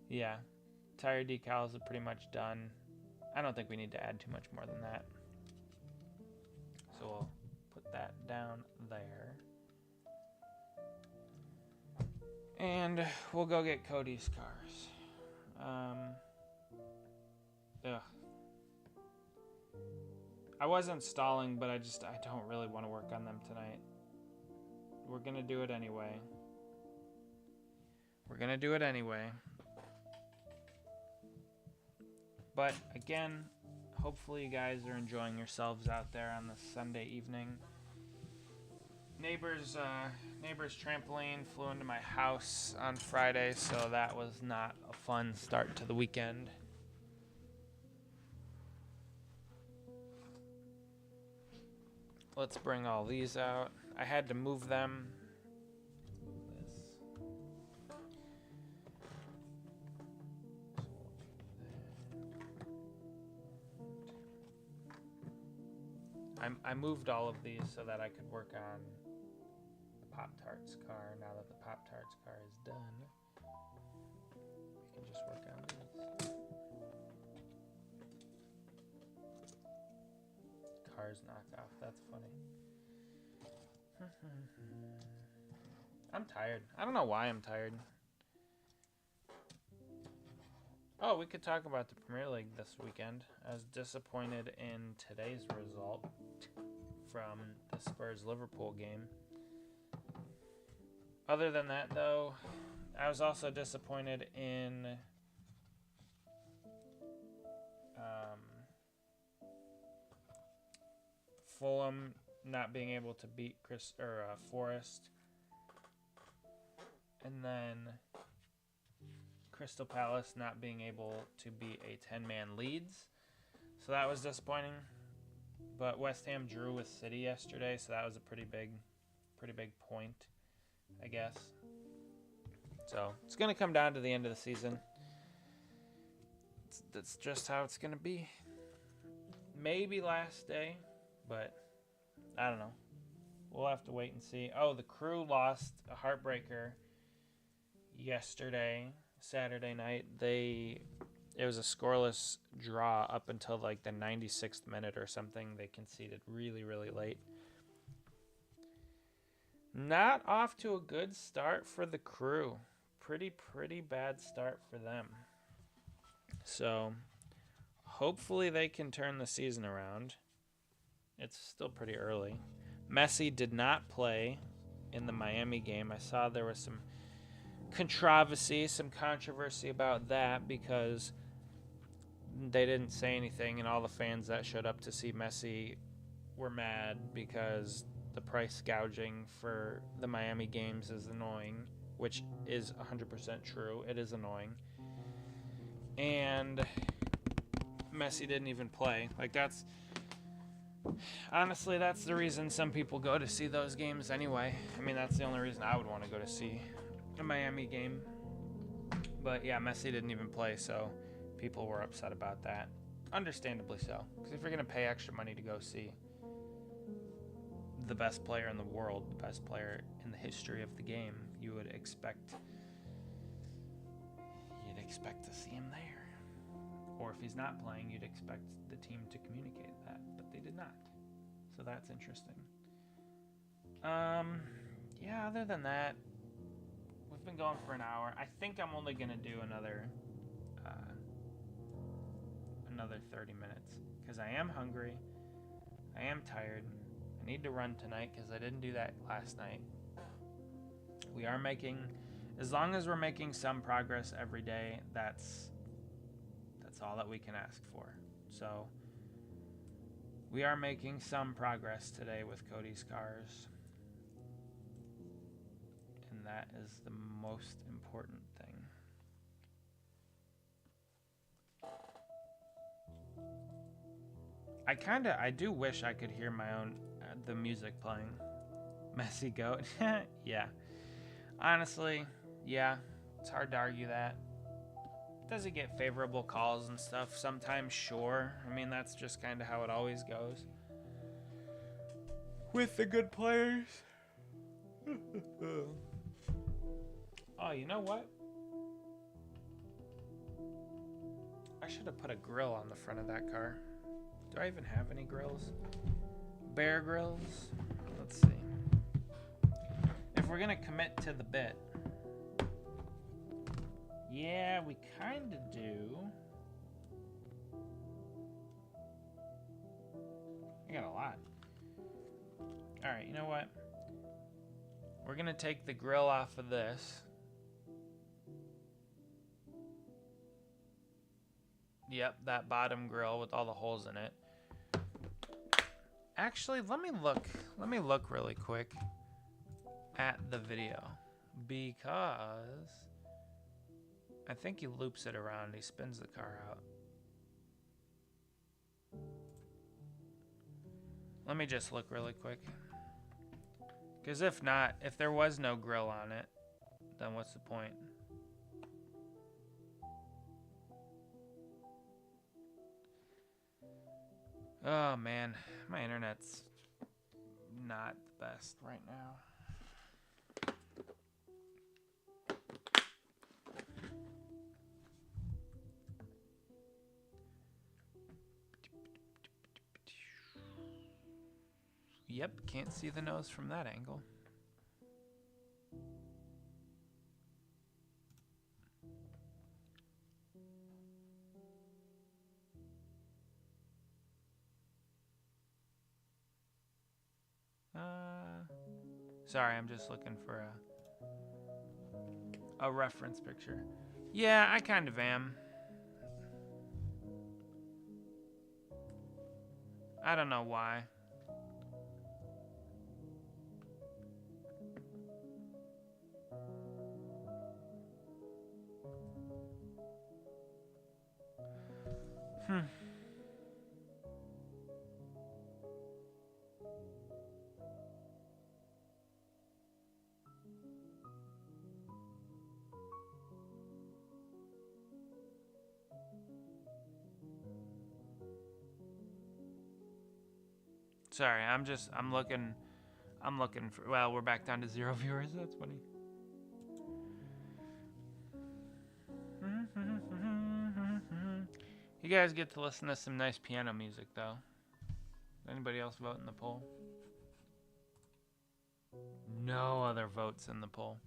yeah, tire decals are pretty much done. I don't think we need to add too much more than that. So we'll put that down there. And we'll go get Cody's cars. Ugh. I wasn't stalling, but I don't really want to work on them tonight. We're going to do it anyway. But again, hopefully you guys are enjoying yourselves out there on this Sunday evening. Neighbor's trampoline flew into my house on Friday, so that was not a fun start to the weekend. Let's bring all these out. I had to move them. I moved all of these so that I could work on the Pop-Tarts car. Now that the Pop-Tarts car is done, we can just work on these. Cars knockoff, that's funny. I'm tired. I don't know why I'm tired. Oh, we could talk about the Premier League this weekend. I was disappointed in today's result from the Spurs-Liverpool game. Other than that, though, I was also disappointed in Fulham not being able to beat Forest, and then Crystal Palace not being able to beat a 10-man Leeds. So that was disappointing. But West Ham drew with City yesterday, so that was a pretty big point, I guess. So it's going to come down to the end of the season. That's just how it's going to be. Maybe last day, but I don't know. We'll have to wait and see. Oh, the Crew lost a heartbreaker yesterday, Saturday night. It was a scoreless draw up until like the 96th minute or something. They conceded really, really late. Not off to a good start for the Crew. Pretty bad start for them. So hopefully they can turn the season around. It's still pretty early. Messi did not play in the Miami game. I saw there was some controversy about that because they didn't say anything, and all the fans that showed up to see Messi were mad because the price gouging for the Miami games is annoying, which is 100% true. It is annoying. And Messi didn't even play. Honestly, that's the reason some people go to see those games anyway. I mean, that's the only reason I would want to go to see a Miami game. But yeah, Messi didn't even play, so people were upset about that. Understandably so. Because if you're going to pay extra money to go see the best player in the world, the best player in the history of the game, you would expect to see him there. Or if he's not playing, you'd expect the team to communicate that, but they did not. So that's interesting. Yeah, other than that, we've been going for an hour. I think I'm only going to do another 30 minutes because I am hungry. I am tired. I need to run tonight because I didn't do that last night. We are making, as long as we're making some progress every day, that's all that we can ask for. So we are making some progress today with Cody's cars, and that is the most important thing. I do wish I could hear my own the music playing. Messy goat. Yeah. Honestly, yeah. It's hard to argue that. Does it get favorable calls and stuff? Sometimes, sure. I mean, that's just kind of how it always goes with the good players. Oh, you know what? I should have put a grill on the front of that car. Do I even have any grills? Bear grills? Let's see. If we're gonna commit to the bit. Yeah, we kinda do. I got a lot. Alright, you know what? We're gonna take the grill off of this. Yep, that bottom grill with all the holes in it. Actually, let me look really quick at the video, because I think he loops it around. He spins the car out. Let me just look really quick. Because if not, if there was no grill on it, then what's the point? Oh man, my internet's not the best right now. Yep, can't see the nose from that angle. Sorry, I'm just looking for a reference picture. Yeah, I kind of am. I don't know why. Sorry, I'm looking for, well, we're back down to 0 viewers. That's funny. You guys get to listen to some nice piano music, though. Anybody else vote in the poll? No other votes in the poll.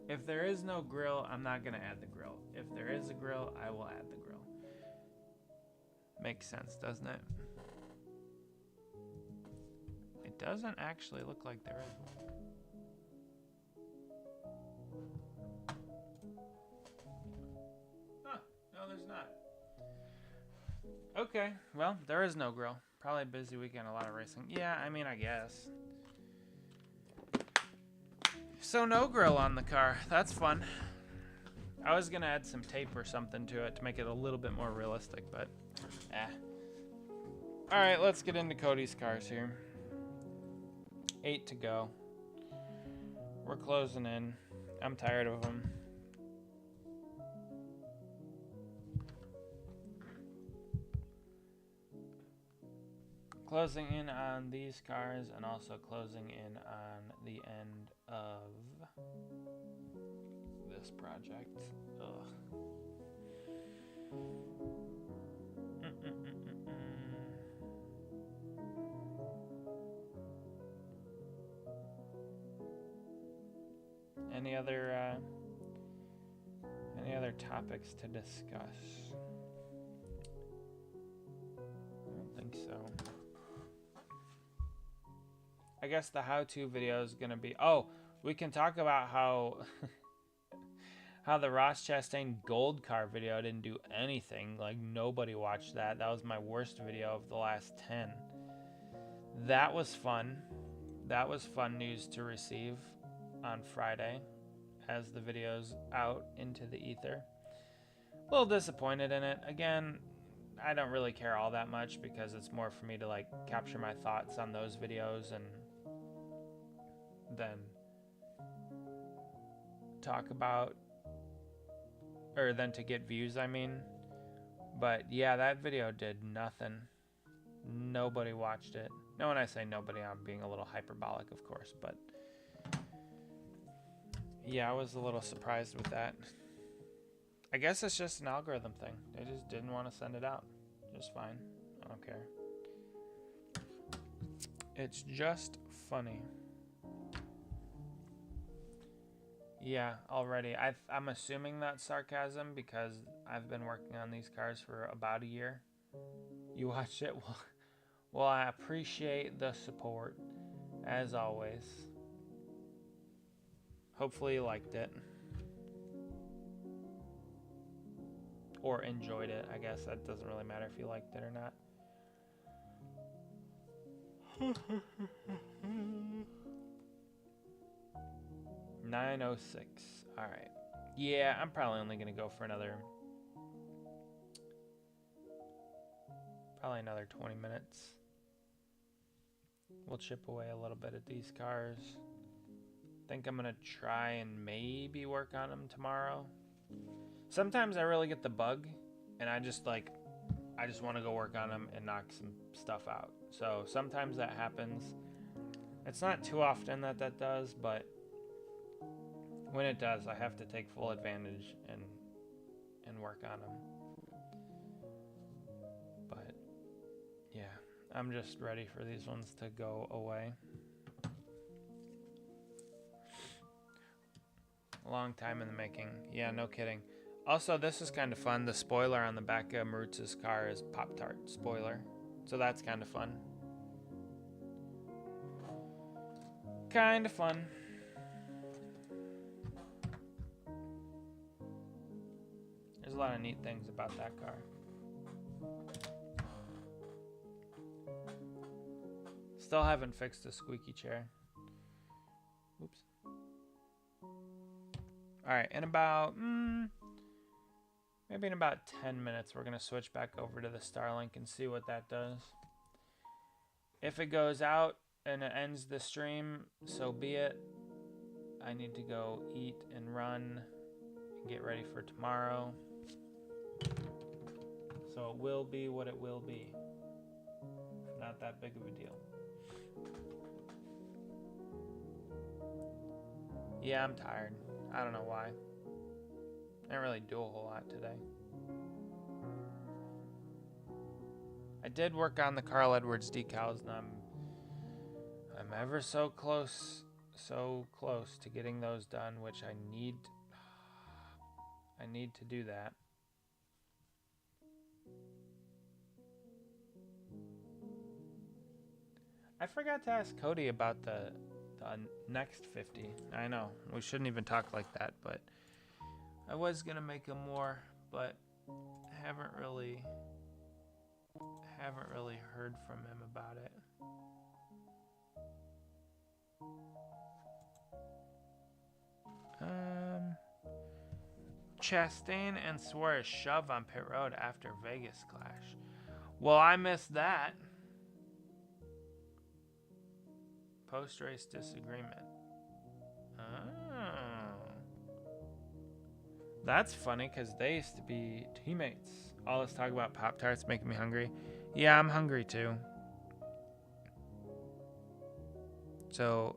If there is no grill, I'm not going to add the grill. If there is a grill, I will add the grill. Makes sense, doesn't it? It doesn't actually look like there is one. Huh, no, there's not. Okay, well, there is no grill. Probably a busy weekend, a lot of racing. Yeah, I mean, I guess. So no grill on the car. That's fun. I was gonna add some tape or something to it to make it a little bit more realistic, but All right, let's get into Cody's cars here. 8 to go. We're closing in. I'm tired of them. Closing in on these cars and also closing in on the end of this project. Ugh. Any other topics to discuss? I don't think so. I guess the how-to video is gonna be, we can talk about how how the Ross Chastain gold car video didn't do anything. Like, nobody watched that. That was my worst video of the last 10. That was fun. That was fun news to receive on Friday as the video's out into the ether. A little disappointed in it. Again, I don't really care all that much because it's more for me to like capture my thoughts on those videos and then talk about, or then to get views, I mean. But yeah, that video did nothing. Nobody watched it. No, when I say nobody, I'm being a little hyperbolic, of course, but yeah, I was a little surprised with that. I guess it's just an algorithm thing. They just didn't want to send it out. Just fine. I don't care. It's just funny. Yeah, already. I'm assuming that's sarcasm because I've been working on these cars for about a year. You watched it? Well, I appreciate the support, as always. Hopefully you liked it. Or enjoyed it, I guess. That doesn't really matter if you liked it or not. 9:06. All right. Yeah, I'm probably only gonna go for another 20 minutes. We'll chip away a little bit at these cars. Think I'm gonna try and maybe work on them tomorrow. Sometimes I really get the bug, and I just want to go work on them and knock some stuff out. So sometimes that happens. It's not too often that does, but when it does, I have to take full advantage and work on them. But yeah, I'm just ready for these ones to go away. A long time in the making. Yeah, no kidding. Also, this is kind of fun. The spoiler on the back of Marutz's car is Pop-Tart spoiler. So that's kind of fun. Kind of fun. There's a lot of neat things about that car. Still haven't fixed the squeaky chair. Oops. Alright, in about... maybe in about 10 minutes, we're going to switch back over to the Starlink and see what that does. If it goes out and it ends the stream, so be it. I need to go eat and run and get ready for tomorrow. So it will be what it will be. Not that big of a deal. Yeah, I'm tired. I don't know why. I didn't really do a whole lot today. I did work on the Carl Edwards decals, and I'm ever so close to getting those done, which I need to do that. I forgot to ask Cody about the next 50. I know, we shouldn't even talk like that, but I was gonna make them more, but haven't really heard from him about it. Chastain and Suarez shove on pit road after Vegas clash. Well, I missed that. Post-race disagreement. Oh. That's funny because they used to be teammates. All this talk about Pop-Tarts making me hungry. Yeah, I'm hungry too. So...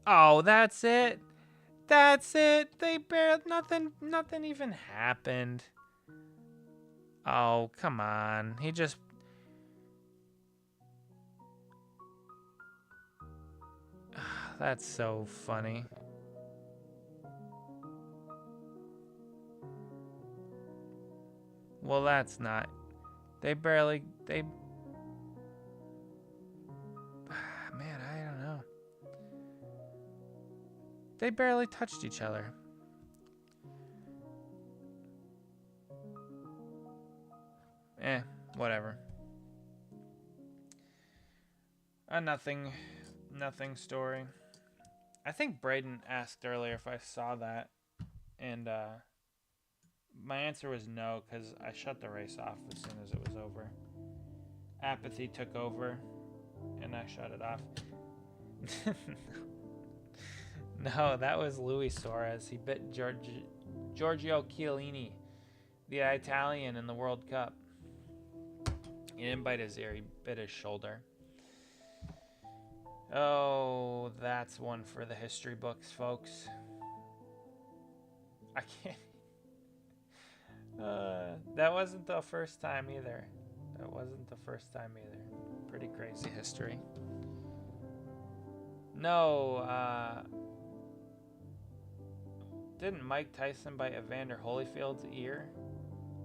oh, that's it? That's it? They barely... Nothing even happened. Oh, come on. He just... that's so funny. Well, that's not... They... man, I don't know. They barely touched each other. Whatever. A nothing story. I think Braden asked earlier if I saw that, and My answer was no, because I shut the race off as soon as it was over. Apathy took over, and I shut it off. No, that was Luis Suarez. He bit Giorgio Chiellini, the Italian, in the World Cup. He didn't bite his ear, he bit his shoulder. Oh, that's one for the history books, folks. I can't. That wasn't the first time either. That wasn't the first time either. Pretty crazy history. No, didn't Mike Tyson bite Evander Holyfield's ear?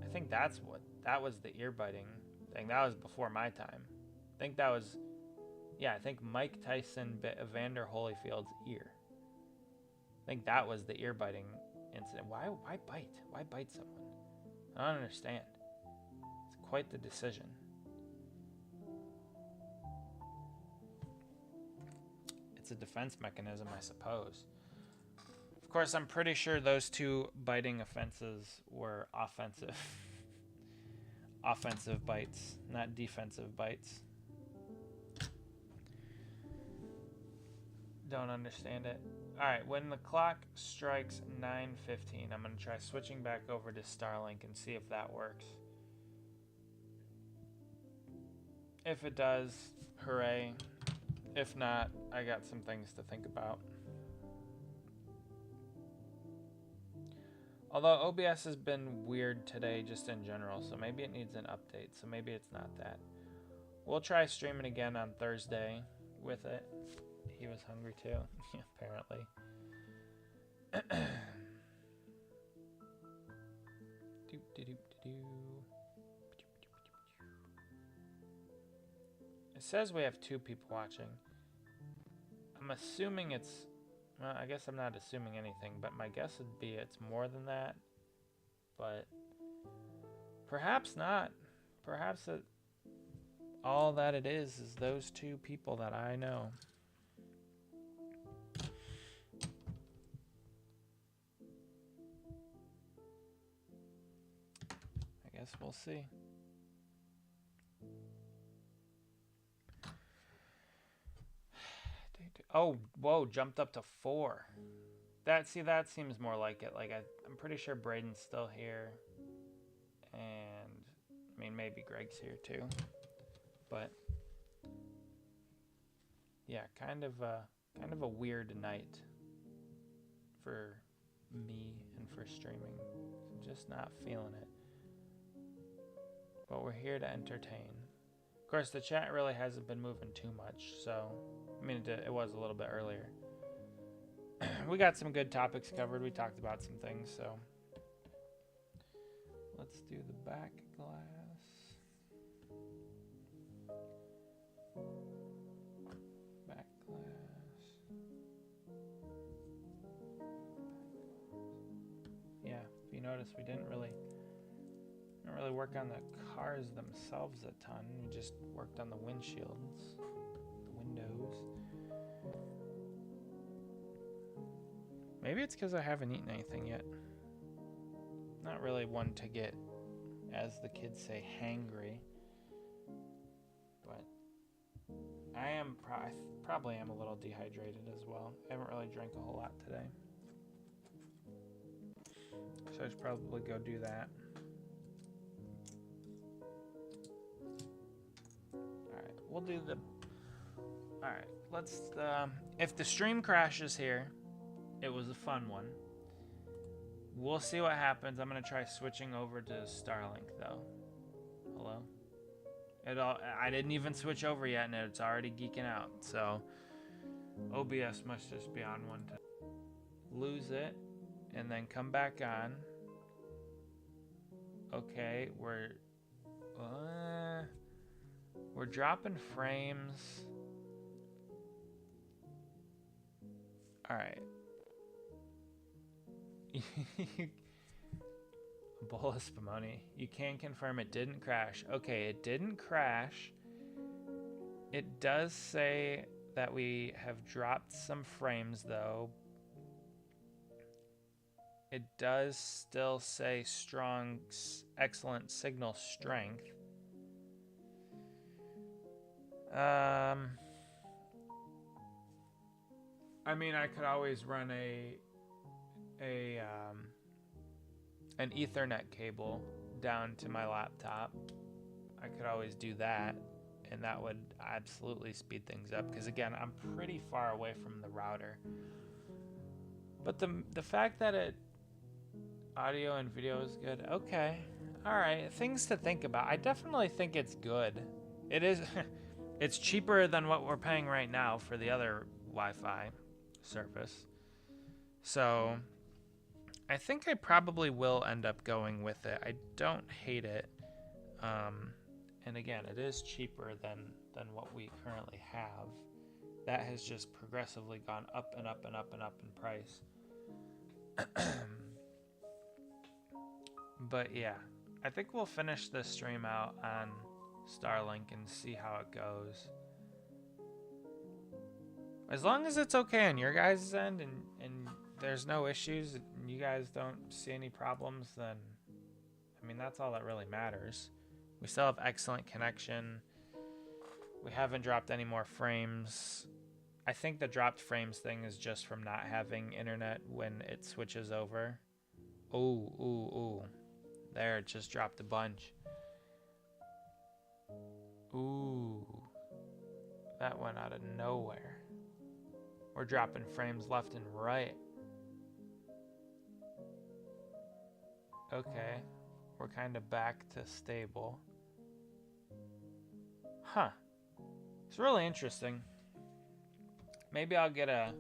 I think that was the ear biting thing. That was before my time. I think that was, yeah, I think Mike Tyson bit Evander Holyfield's ear. I think that was the ear biting incident. Why bite? Why bite someone? I don't understand. It's quite the decision. It's a defense mechanism, I suppose. Of course, I'm pretty sure those two biting offenses were offensive. Offensive bites, not defensive bites. Don't understand it. Alright, when the clock strikes 9:15, I'm going to try switching back over to Starlink and see if that works. If it does, hooray. If not, I got some things to think about. Although OBS has been weird today just in general, so maybe it needs an update, so maybe it's not that. We'll try streaming again on Thursday with it. He was hungry too, apparently. It says we have 2 people watching. I'm assuming it's, well, I guess I'm not assuming anything, but my guess would be it's more than that. But perhaps not. Perhaps all that it is those 2 people that I know. I guess we'll see. Oh, whoa, jumped up to 4. That seems more like it. Like I'm pretty sure Braden's still here. And I mean maybe Greg's here too. But yeah, kind of a weird night for me and for streaming. Just not feeling it. But we're here to entertain. Of course, the chat really hasn't been moving too much, so I mean it was a little bit earlier. We got some good topics covered. We talked about some things, so let's do the back glass. Back glass. Yeah, if you notice, we didn't really work on the cars themselves a ton. We just worked on the windshields, the windows. Maybe it's because I haven't eaten anything yet. Not really one to get, as the kids say, hangry. But I probably am a little dehydrated as well. I haven't really drank a whole lot today. So I should probably go do that. We'll do the... Alright, let's... if the stream crashes here, it was a fun one. We'll see what happens. I'm going to try switching over to Starlink, though. Hello? I didn't even switch over yet, and it's already geeking out. So, OBS must just be on one to lose it, and then come back on. Okay, we're dropping frames. Alright. A bowl of spumoni. You can confirm it didn't crash. Okay, it didn't crash. It does say that we have dropped some frames, though. It does still say strong, excellent signal strength. I mean, I could always run an Ethernet cable down to my laptop. I could always do that, and that would absolutely speed things up. Because again, I'm pretty far away from the router. But the fact that it audio and video is good, okay, all right, things to think about. I definitely think it's good. It is. It's cheaper than what we're paying right now for the other Wi-Fi service. So I think I probably will end up going with it. I don't hate it. And again, it is cheaper than what we currently have. That has just progressively gone up and up and up and up in price. But yeah, I think we'll finish this stream out on Starlink and see how it goes. As long as it's okay on your guys' end and there's no issues and you guys don't see any problems, then I mean, that's all that really matters. We still have excellent connection. We haven't dropped any more frames. I think the dropped frames thing is just from not having internet when it switches over. Ooh. There, it just dropped a bunch. Ooh. That went out of nowhere. We're dropping frames left and right. Okay. We're kind of back to stable. Huh. It's really interesting. Maybe I'll get a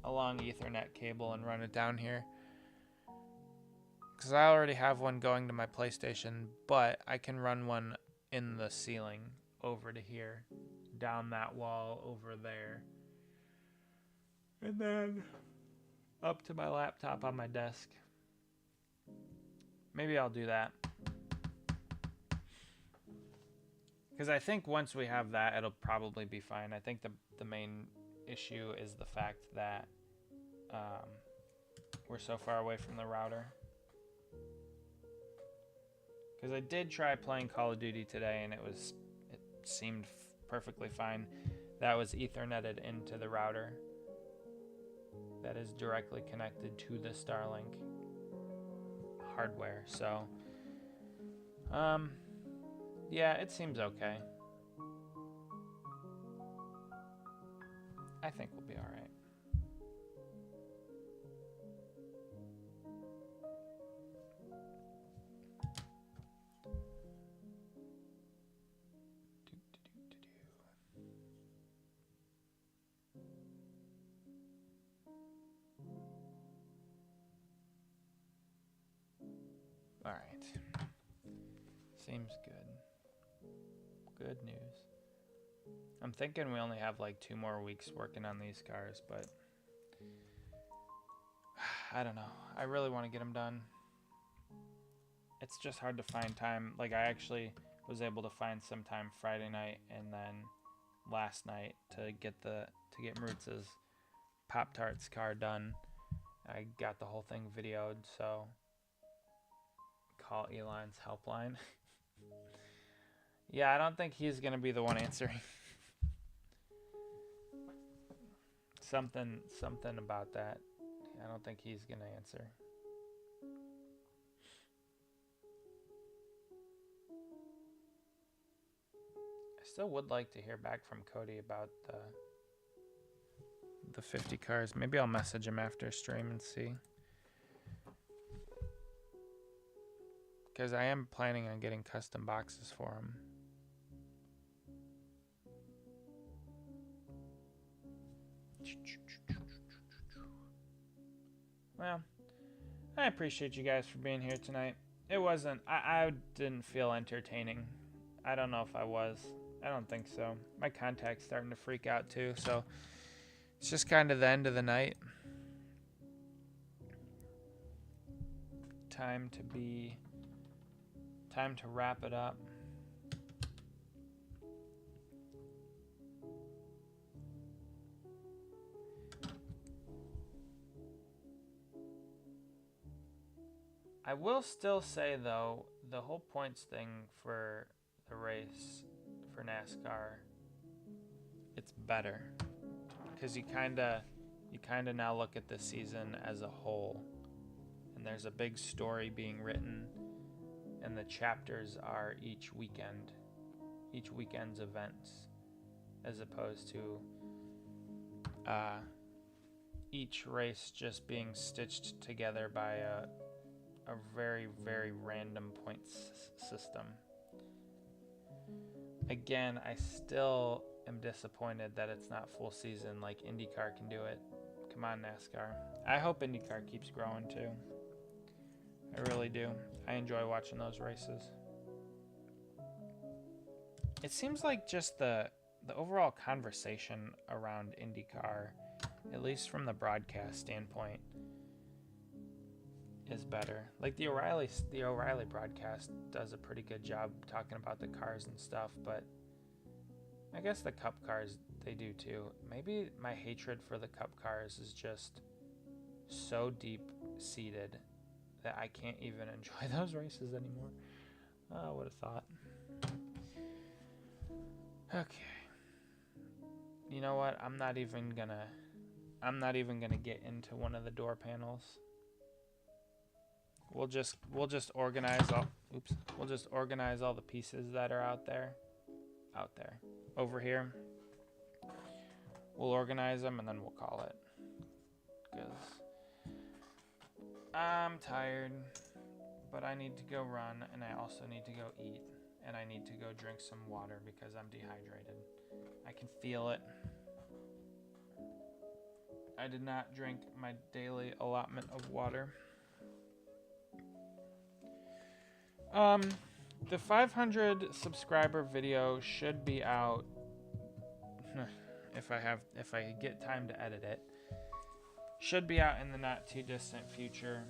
long Ethernet cable and run it down here. Because I already have one going to my PlayStation, but I can run one in the ceiling over to here, down that wall over there, and then up to my laptop on my desk. Maybe I'll do that. Because I think once we have that, it'll probably be fine. I think the main issue is the fact that we're so far away from the router. Because I did try playing Call of Duty today, and it seemed perfectly fine. That was Etherneted into the router. That is directly connected to the Starlink hardware. So, yeah, it seems okay. I think we'll be all right. All right. Seems good. Good news. I'm thinking we only have like 2 more weeks working on these cars, but I don't know. I really want to get them done. It's just hard to find time. Like, I actually was able to find some time Friday night and then last night to get Maritz's Pop-Tarts car done. I got the whole thing videoed, so call Elon's helpline. Yeah, I don't think he's gonna be the one answering. Something about that. I don't think he's gonna answer. I still would like to hear back from Cody about the 50 cars. Maybe I'll message him after stream and see. Because I am planning on getting custom boxes for him. Well, I appreciate you guys for being here tonight. It wasn't, I didn't feel entertaining. I don't know if I was. I don't think so. My contact's starting to freak out too, so it's just kind of the end of the night. Time to wrap it up. I will still say, though, the whole points thing for the race for NASCAR, it's better. Because you kind of now look at the season as a whole. And there's a big story being written. And the chapters are each weekend's events. As opposed to each race just being stitched together by a very, very random points system. Again, I still am disappointed that it's not full season like IndyCar can do it. Come on, NASCAR. I hope IndyCar keeps growing too. I really do. I enjoy watching those races. It seems like just the overall conversation around IndyCar, at least from the broadcast standpoint, is better. Like the O'Reilly broadcast does a pretty good job talking about the cars and stuff, but I guess the Cup cars, they do too. Maybe my hatred for the Cup cars is just so deep-seated that I can't even enjoy those races anymore. Oh, would have thought. Okay. You know what? I'm not even gonna get into one of the door panels. We'll just organize all the pieces that are out there. Over here. We'll organize them and then we'll call it. Because I'm tired, but I need to go run and I also need to go eat and I need to go drink some water because I'm dehydrated. I can feel it. I did not drink my daily allotment of water. The 500 subscriber video should be out if I get time to edit it. Should be out in the not too distant future.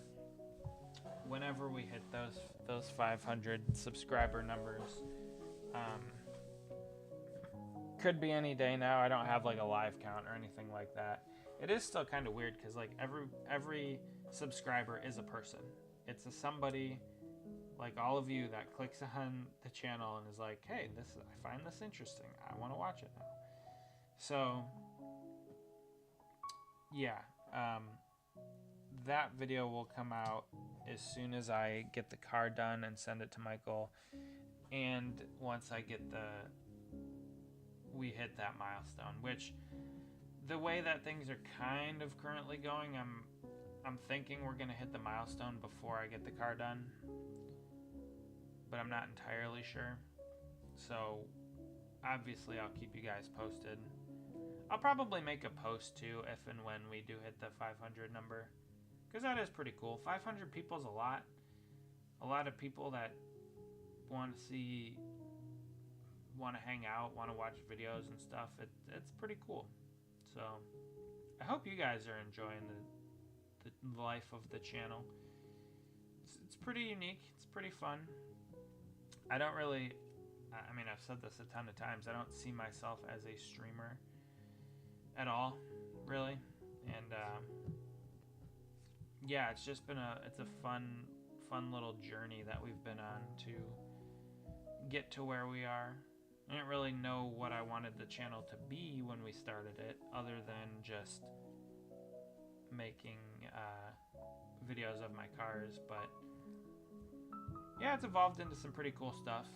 Whenever we hit those 500 subscriber numbers. Could be any day now. I don't have like a live count or anything like that. It is still kind of weird because like every subscriber is a person. It's a somebody like all of you that clicks on the channel and is like, hey, I find this interesting. I want to watch it now. So yeah, that video will come out as soon as I get the car done and send it to Michael. And once we hit that milestone, which the way that things are kind of currently going, I'm thinking we're going to hit the milestone before I get the car done, but I'm not entirely sure. So obviously I'll keep you guys posted. I'll probably make a post too if and when we do hit the 500 number, because that is pretty cool. 500 people is a lot of people that want to hang out, want to watch videos and stuff. It's pretty cool. So I hope you guys are enjoying the life of the channel. It's pretty unique. It's pretty fun. I mean, I've said this a ton of times. I don't see myself as a streamer at all, really. And yeah, it's just been a fun little journey that we've been on to get to where we are. I didn't really know what I wanted the channel to be when we started it, other than just making videos of my cars, but yeah, it's evolved into some pretty cool stuff.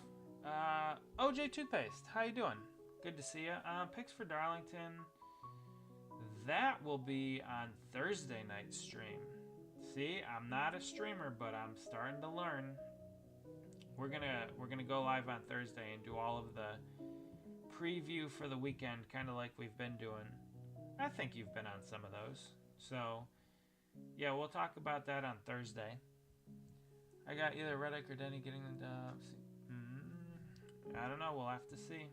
OJ Toothpaste, how you doing? Good to see you. Picks for Darlington, that will be on Thursday night stream. See, I'm not a streamer, but I'm starting to learn. We're gonna go live on Thursday and do all of the preview for the weekend, kind of like we've been doing. I think you've been on some of those. So yeah, we'll talk about that on Thursday. I got either Reddick or Denny getting the dubs. I don't know. We'll have to see.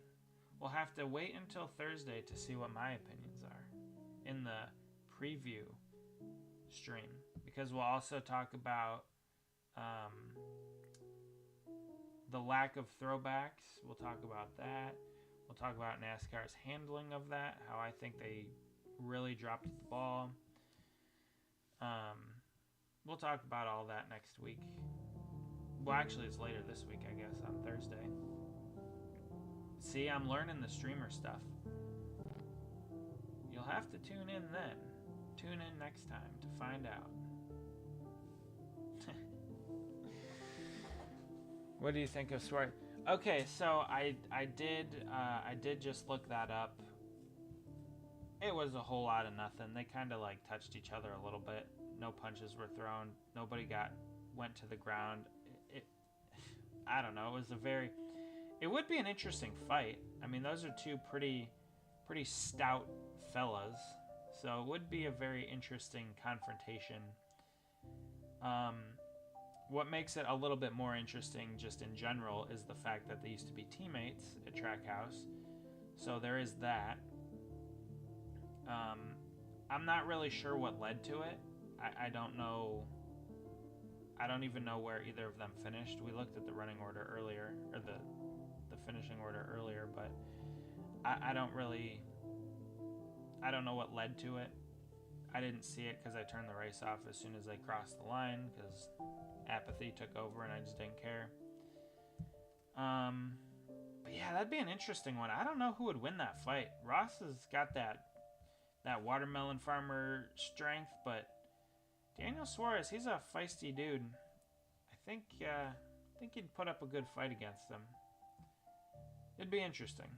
We'll have to wait until Thursday to see what my opinions are in the preview stream, because we'll also talk about the lack of throwbacks. We'll talk about that. We'll talk about NASCAR's handling of that, how I think they really dropped the ball. we'll talk about all that next week. Well, actually, it's later this week, I guess, on Thursday. See, I'm learning the streamer stuff. You'll have to tune in then. Tune in next time to find out. What do you think of Suarez? Okay, so I did just look that up. It was a whole lot of nothing. They kind of like touched each other a little bit. No punches were thrown. Nobody went to the ground. I don't know. It would be an interesting fight. I mean, those are two pretty stout fellas, so it would be a very interesting confrontation. What makes it a little bit more interesting just in general is the fact that they used to be teammates at Trackhouse. So there is that. I'm not really sure what led to it. I don't know. I don't even know where either of them finished. We looked at the running order earlier, or the finishing order earlier, but I don't know what led to it. I didn't see it because I turned the race off as soon as they crossed the line because apathy took over and I just didn't care. But yeah, that'd be an interesting one. I don't know who would win that fight. Ross has got that watermelon farmer strength, but Daniel Suarez, he's a feisty dude. I think he'd put up a good fight against him. It'd be interesting.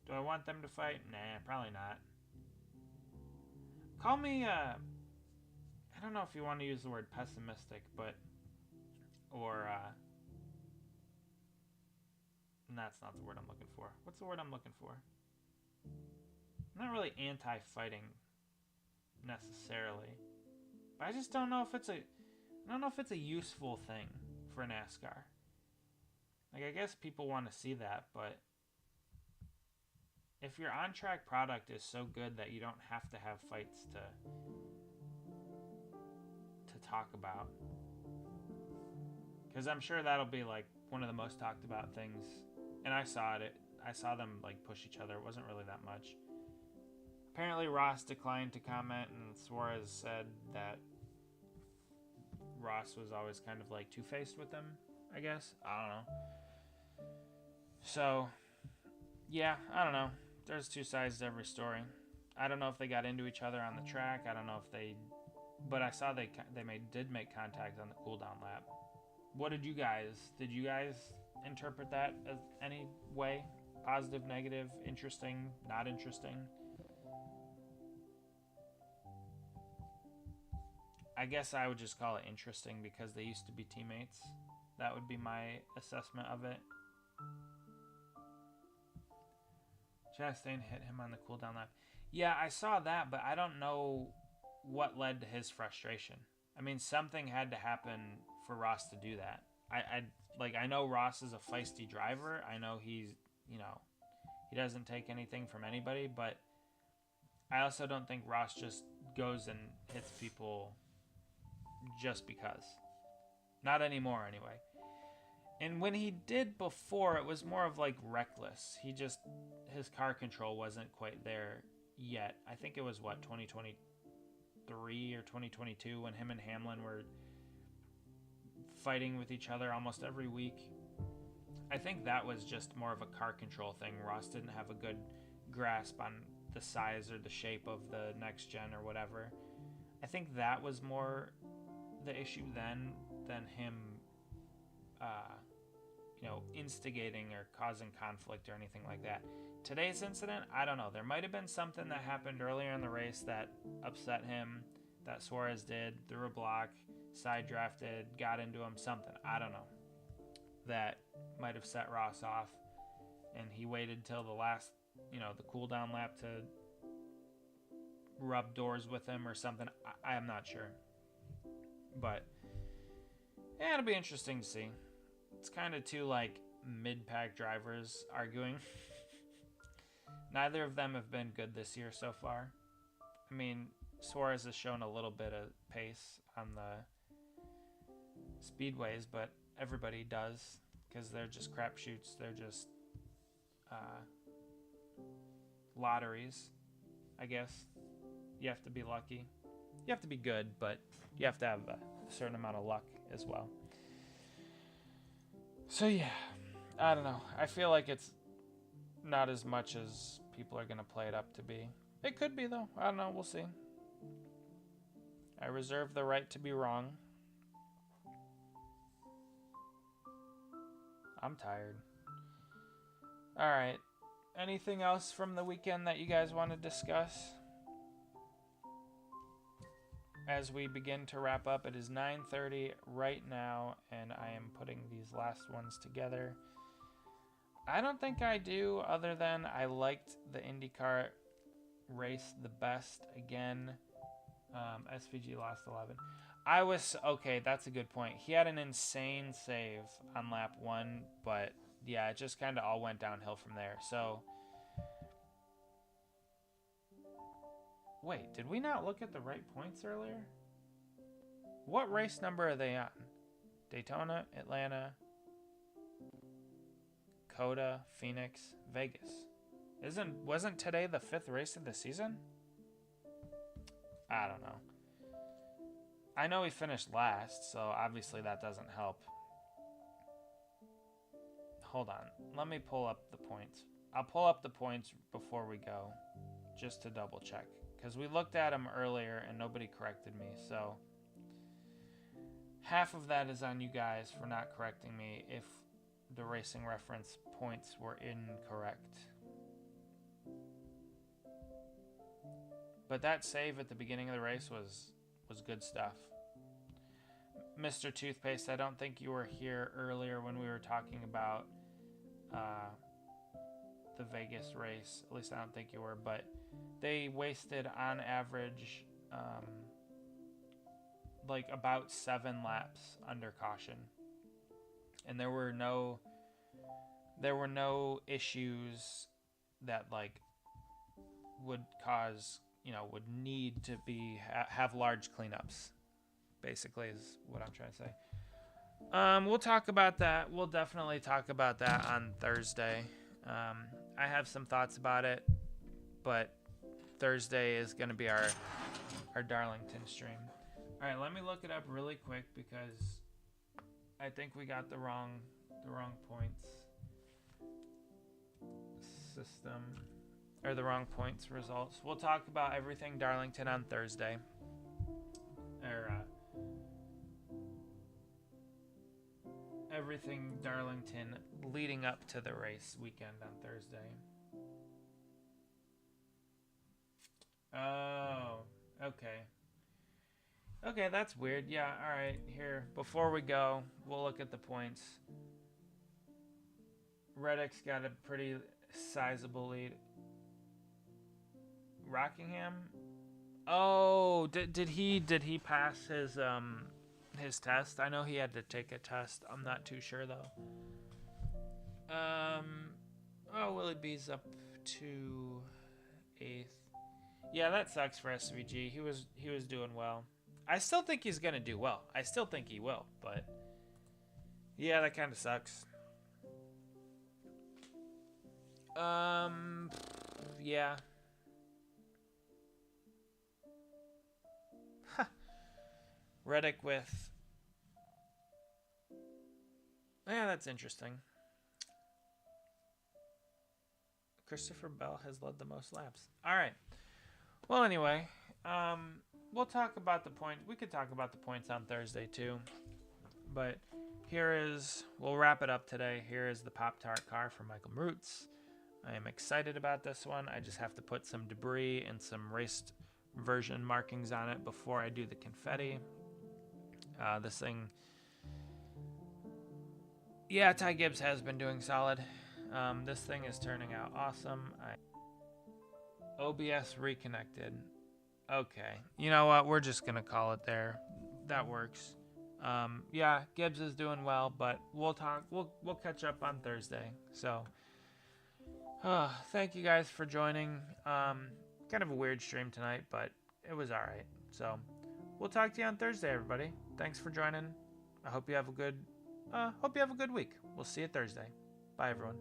Do I want them to fight? Nah, probably not. Call me, I don't know if you want to use the word pessimistic, but, or, that's not the word I'm looking for. What's the word I'm looking for? I'm not really anti-fighting, necessarily. But I just don't know if it's a useful thing for NASCAR. Like, I guess people want to see that, but if your on-track product is so good that you don't have to have fights to talk about, because I'm sure that'll be like one of the most talked about things, and I saw them like push each other. It wasn't really that much. Apparently Ross declined to comment, and Suarez said that Ross was always kind of like two-faced with him, I guess. I don't know. So, yeah, I don't know. There's two sides to every story. I don't know if they got into each other on the track. I don't know if but I saw they did make contact on the cooldown lap. What did you guys interpret that as any way? Positive, negative, interesting, not interesting? I guess I would just call it interesting because they used to be teammates. That would be my assessment of it. Chastain hit him on the cooldown lap. Yeah, I saw that, but I don't know what led to his frustration. I mean, something had to happen for Ross to do that. I know Ross is a feisty driver. I know he doesn't take anything from anybody, but I also don't think Ross just goes and hits people just because. Not anymore, anyway. And when he did before, it was more of like reckless. His car control wasn't quite there yet. I think it was 2023 or 2022 when him and Hamlin were fighting with each other almost every week. I think that was just more of a car control thing. Ross didn't have a good grasp on the size or the shape of the next gen or whatever. I think that was more the issue then than him instigating or causing conflict or anything like that. Today's incident, I don't know. There might have been something that happened earlier in the race that upset him, that Suarez did, threw a block, side drafted, got into him, something. I don't know. That might have set Ross off, and he waited till the last, the cooldown lap to rub doors with him or something. I am not sure. But, yeah, it'll be interesting to see. It's kind of two, mid-pack drivers arguing. Neither of them have been good this year so far. I mean, Suarez has shown a little bit of pace on the speedways, but everybody does because they're just crapshoots. They're just lotteries, I guess. You have to be lucky. You have to be good, but you have to have a certain amount of luck as well. So yeah, I don't know. I feel like it's not as much as people are going to play it up to be. It could be, though. I don't know. We'll see. I reserve the right to be wrong. I'm tired. Alright. Anything else from the weekend that you guys want to discuss? As we begin to wrap up, it is 9:30 right now, and I am putting these last ones together. I don't think I do, other than I liked the IndyCar race the best again. SVG lost 11. Okay, that's a good point. He had an insane save on lap 1, but yeah, it just kind of all went downhill from there. So, wait, did we not look at the right points earlier? What race number are they on? Daytona, Atlanta, Coda, Phoenix, Vegas. Wasn't today the 5th race of the season? I don't know. I know he finished last, so obviously that doesn't help. Hold on. Let me pull up the points. I'll pull up the points before we go, just to double check. Because we looked at them earlier and nobody corrected me, so half of that is on you guys for not correcting me if the racing reference points were incorrect. But that save at the beginning of the race was good stuff. Mr. Toothpaste, I don't think you were here earlier when we were talking about the Vegas race. At least I don't think you were, but they wasted on average like about 7 laps under caution. And there were no issues that like would cause, would need to be have large cleanups, basically, is what I'm trying to say. We'll talk about that. We'll definitely talk about that on Thursday. I have some thoughts about it, but Thursday is going to be our Darlington stream. All right, let me look it up really quick because I think we got the wrong points system. Or the wrong points results. We'll talk about everything Darlington on Thursday. Everything Darlington leading up to the race weekend on Thursday. Oh, okay. Okay, that's weird. Yeah, alright. Here, before we go, we'll look at the points. Reddick's got a pretty sizable lead. Rockingham? Oh, did he pass his test? I know he had to take a test. I'm not too sure though. Willie B's up to 8th. Yeah, that sucks for SVG. He was doing well. I still think he's gonna do well. I still think he will, but yeah, that kind of sucks. Yeah. Reddick with... Yeah, that's interesting. Christopher Bell has led the most laps. All right. Well, anyway, we'll talk about the points. We could talk about the points on Thursday, too. But we'll wrap it up today. Here is the Pop-Tart car for Michael Roots. I am excited about this one. I just have to put some debris and some raced version markings on it before I do the confetti. This thing... Yeah, Ty Gibbs has been doing solid. This thing is turning out awesome. OBS reconnected. Okay. You know what? We're just going to call it there. That works. Yeah, Gibbs is doing well, but we'll catch up on Thursday. So, thank you guys for joining. Kind of a weird stream tonight, but it was all right. So, we'll talk to you on Thursday, everybody. Thanks for joining. I hope you have a good week. We'll see you Thursday. Bye, everyone.